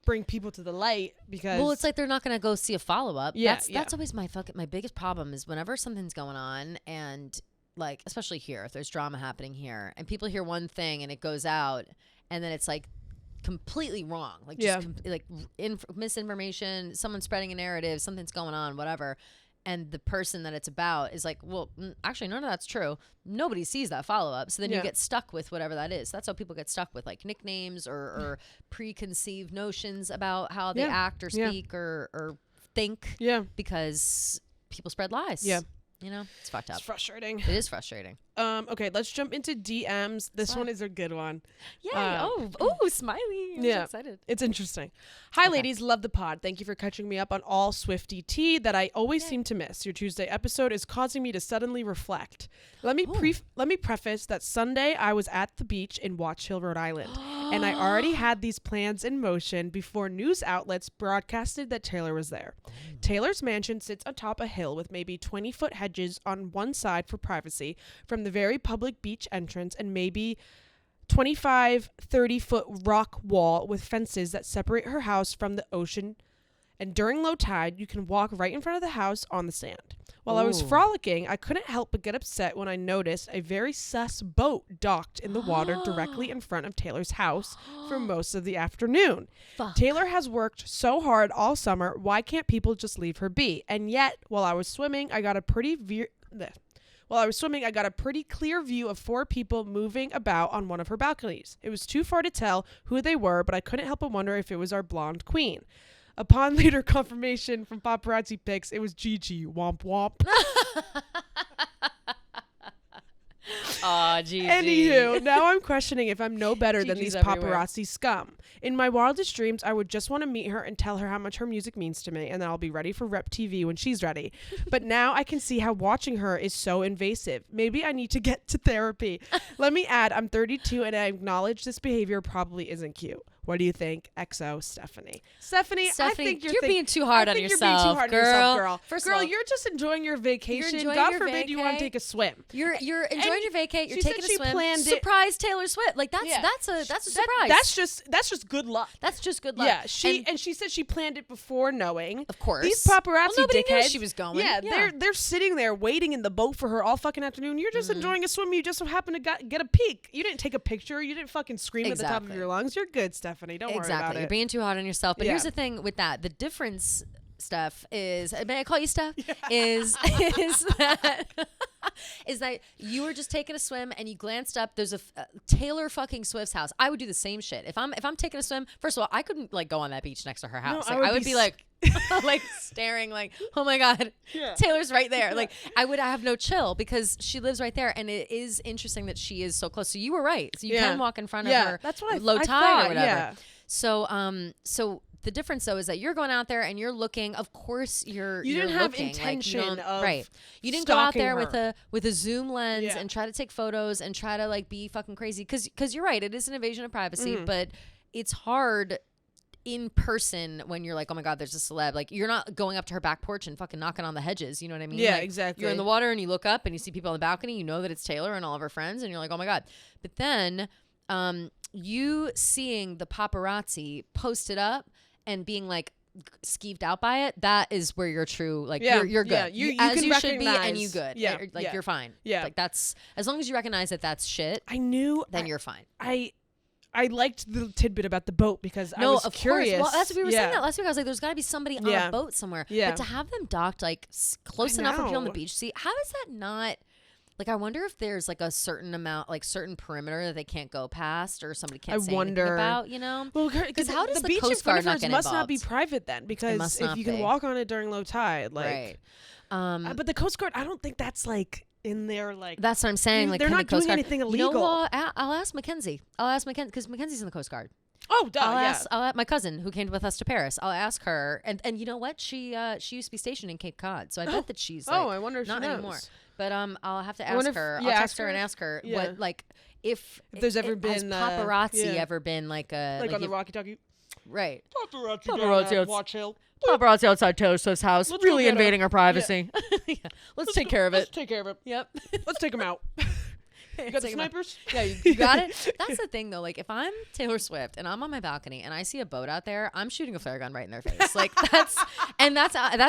bring people to the light because it's like they're not gonna go see a follow up. Yeah, that's always my biggest problem is whenever something's going on, and like especially here, if there's drama happening here and people hear one thing and it goes out, and then it's like completely wrong, like just misinformation, someone spreading a narrative, something's going on, whatever, and the person that it's about is like, well, actually none of that's true. Nobody sees that follow up, so then you get stuck with whatever that is. That's how people get stuck with like nicknames or preconceived notions about how they act or speak or think. Yeah, because people spread lies. Yeah. It's fucked up. It's frustrating. It is frustrating. Okay, let's jump into DMs. This one is a good one. Yay. Smiley. I'm so excited. It's interesting. Hi, ladies. Love the pod. Thank you for catching me up on all Swiftie tea that I always seem to miss. Your Tuesday episode is causing me to suddenly reflect. Let me preface that Sunday I was at the beach in Watch Hill, Rhode Island, and I already had these plans in motion before news outlets broadcasted that Taylor was there. Taylor's mansion sits atop a hill with maybe 20-foot hedges on one side for privacy from the very public beach entrance, and maybe 25-30-foot rock wall with fences that separate her house from the ocean. And during low tide, you can walk right in front of the house on the sand. While I was frolicking, I couldn't help but get upset when I noticed a very sus boat docked in the water directly in front of Taylor's house for most of the afternoon. Fuck. Taylor has worked so hard all summer. Why can't people just leave her be? And yet, while I was swimming, I got a pretty clear view of 4 people moving about on one of her balconies. It was too far to tell who they were, but I couldn't help but wonder if it was our blonde queen. Upon later confirmation from paparazzi pics, it was Gigi. Womp womp. Aw, Gigi. Anywho, now I'm questioning if I'm no better than Gigi's these paparazzi everywhere. scum. In my wildest dreams, I would just want to meet her and tell her how much her music means to me, and then I'll be ready for Rep TV when she's ready. But now I can see how watching her is so invasive. Maybe I need to get to therapy. Let me add, I'm 32 and I acknowledge this behavior probably isn't cute. What do you think? XO, Stephanie. Stephanie, I think you're being too hard on yourself, girl. First of all, you're just enjoying your vacation. God forbid you want to take a swim. You're enjoying your vacay. You're taking a swim. Planned surprise Taylor Swift. Like that's a surprise. That's just good luck. That's just good luck. Yeah, she said she planned it before knowing. Of course. These paparazzi nobody dickheads. knew she was going. Yeah, they're sitting there waiting in the boat for her all fucking afternoon. You're just enjoying a swim. You just so happen to get a peek. You didn't take a picture. You didn't fucking scream at the top of your lungs. You're good, Stephanie. Don't worry about it. You're being too hard on yourself. But here's the thing with that. The difference, Steph, is, may I call you Steph? Yeah. Is that is that you were just taking a swim and you glanced up. There's a Taylor fucking Swift's house. I would do the same shit if I'm taking a swim. First of all, I couldn't like go on that beach next to her house. No, like, I would be like like staring like, oh my god, Taylor's right there. Like I have no chill because she lives right there, and it is interesting that she is so close. So you were right. So you can walk in front of her. That's what low I tide thought, or whatever. Yeah. So the difference though is that you're going out there and you're looking. Of course, you didn't have looking, intention like, of right. You didn't go out there her. with a zoom lens and try to take photos and try to like be fucking crazy. Because you're right, it is an invasion of privacy, but it's hard in person when you're like, oh my god, there's a celeb. Like you're not going up to her back porch and fucking knocking on the hedges. You know what I mean? Yeah, like, exactly. You're in the water and you look up and you see people on the balcony. You know that it's Taylor and all of her friends, and you're like, oh my god. But then you seeing the paparazzi post it up and being like skeeved out by it, that is where you're true. Like you're good. Yeah, you as can you should be, recognize- and you good. Yeah, like you're fine. Yeah. Like that's as long as you recognize that that's shit. I knew. Then you're fine. I liked the tidbit about the boat because I was curious. Well, that's what we were saying that last week. I was like, there's got to be somebody on a boat somewhere. Yeah. But to have them docked like close enough for people on the beach, see, how is that not? Like, I wonder if there's like a certain amount, like certain perimeter that they can't go past, or somebody can't say anything about, you know? Well, because how does the beach Coast Guard not get must not involved? be private then, because if you can walk on it during low tide, like, right? But the Coast Guard, I don't think that's like in their like. That's what I'm saying. Like, they're not the Coast doing Guard, anything you illegal. know, I'll ask Mackenzie. because Mackenzie's in the Coast Guard. Oh, duh, I'll ask my cousin who came with us to Paris. I'll ask her, and you know what? She used to be stationed in Cape Cod, so I bet that she's like, I wonder if not she knows. anymore. But I'll have to ask her. I'll text her and ask her what like if there's ever been has paparazzi ever been like a like on the Rocky Talkie. Right. Paparazzi at Watch Hill. Paparazzi outside Taylor Swift's house, Let's really go get invading him. her privacy. Yeah. Let's take care of it. Let's take care of it. Yep. Let's take him out. You got the snipers? Yeah, you got it. That's the thing, though. Like, if I'm Taylor Swift and I'm on my balcony and I see a boat out there, I'm shooting a flare gun right in their face. Like, that's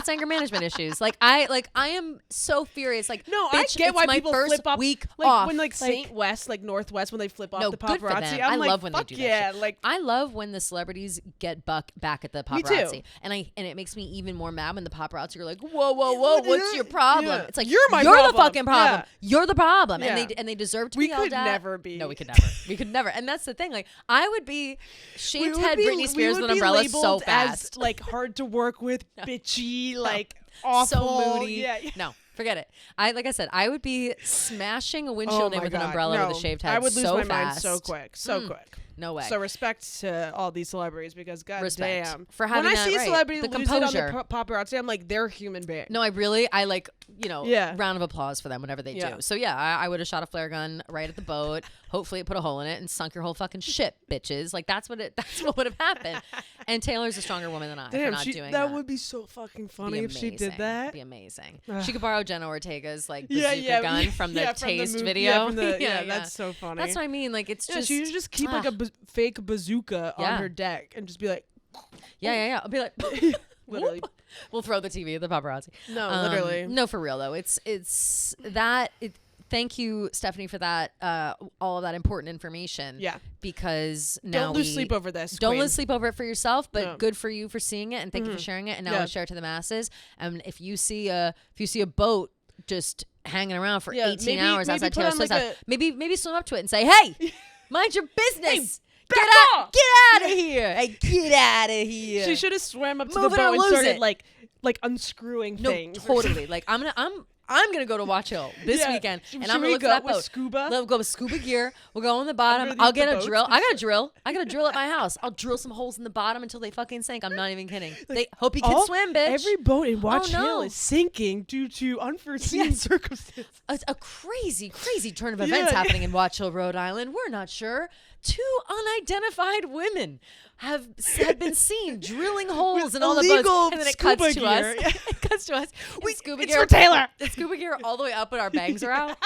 anger management issues. Like, I am so furious. Like, no, bitch, I get why my people first flip up. Week like off. when like St. West, like Northwest, when they flip off no, the good for paparazzi. them. I'm like, love when they do that. Shit. Like I love when the celebrities get back at the paparazzi. Me too. And it makes me even more mad when the paparazzi are like, whoa, what's your problem? Yeah. It's like you're the fucking problem. Yeah. You're the problem. Yeah. And they deserve to be yelled at. We could never be. No, we could never. We could never. And that's the thing. Like, I would be shaved head Britney Spears with an umbrella so fast. As, like, hard to work with, bitchy, like, awful. So moody. Yeah. No, forget it. I would be smashing a windshield in with an umbrella with a shaved head. I would lose my mind fast. so quick. So quick. No way. So respect to all these celebrities because goddamn, for having when I that see right. celebrity the lose composure. it on the paparazzi, I'm like, they're human beings. No, I like, round of applause for them whenever they do. So yeah, I would have shot a flare gun right at the boat. Hopefully it put a hole in it and sunk your whole fucking ship, bitches. Like that's what would have happened. And Taylor's a stronger woman than I for not doing that. That would be so fucking funny if she did that. It'd be amazing. She could borrow Jenna Ortega's like bazooka gun from the Taste video. Yeah, that's so funny. That's what I mean. Like it's just she would just keep like a fake bazooka on her deck and just be like, yeah. I'll be like, literally. We'll throw the TV at the paparazzi. No, literally. No, for real though. It's that. Thank you, Stephanie, for that. All of that important information. Yeah. Because now don't lose sleep over this. Don't queen. lose sleep over it for yourself, but good for you for seeing it and thank you for sharing it. And now we'll share it to the masses. And if you see a boat just hanging around for 18 hours outside Taylor Swift's house, maybe swim up to it and say, "Hey, mind your business." Get out of here! Hey, get out of here! She should have swam up to the boat and started like unscrewing things. Totally. Like I'm gonna go to Watch Hill this weekend, and I'm gonna look for that boat. Scuba? We'll go with scuba gear. We'll go on the bottom. I'll get a drill. I got a drill. At my house. I'll drill some holes in the bottom until they fucking sink. I'm not even kidding. They hope you can swim, bitch. Every boat in Watch Hill is sinking due to unforeseen circumstances. A crazy turn of events happening in Watch Hill, Rhode Island. We're not sure. 2 unidentified women have been seen drilling holes in all the boats, and then it cuts to us. It cuts to us. Scuba it's gear for Taylor. The scuba gear all the way up, but our bangs are out.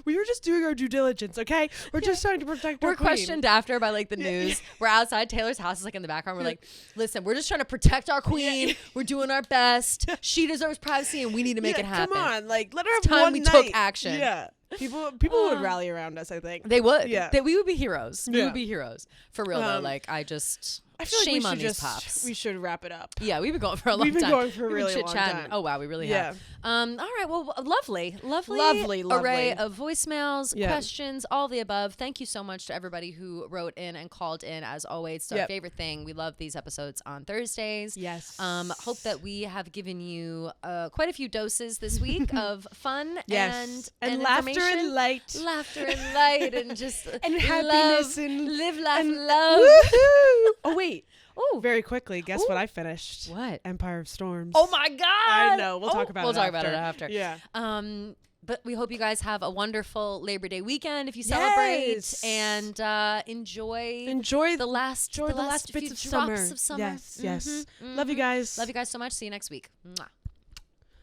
We were just doing our due diligence, okay? We're just trying to protect our We're queen. questioned after by like the news. We're outside Taylor's house is like in the background. We're like, listen, we're just trying to protect our queen. We're doing our best. She deserves privacy, and we need to make it happen. Come on, like let her have time one we night. took action. Yeah. People would rally around us, I think. They would. Yeah. We would be heroes. We would be heroes. For real though. Like I just I feel like Shame we on should these pops. we should wrap it up. Yeah, we've been going for a long time. We've been going for a We've really been long chit-chatting. time. Oh wow, we really Yeah. have. All right, well, lovely Lovely. array of voicemails, Yep. questions, all the above. Thank you so much to everybody who wrote in and called in. As always, it's our Yep. favorite thing. We love these episodes on Thursdays. Yes. Hope that we have given you quite a few doses this week of fun Yes. and laughter information. and light. Laughter and light and just And happiness love, and live, laugh, and love. Woohoo! Oh wait. Oh, Very quickly, guess Ooh. what I finished? what? Empire of Storms. Oh my God! I know. We'll talk about We'll it talk after. about it after. Yeah. But we hope you guys have a wonderful Labor Day weekend if you celebrate, Yes. and enjoy the last last bits few of drops summer. of summer. Yes. Mhm, Love you mhm. guys. Love you guys so much. See you next week. Mwah.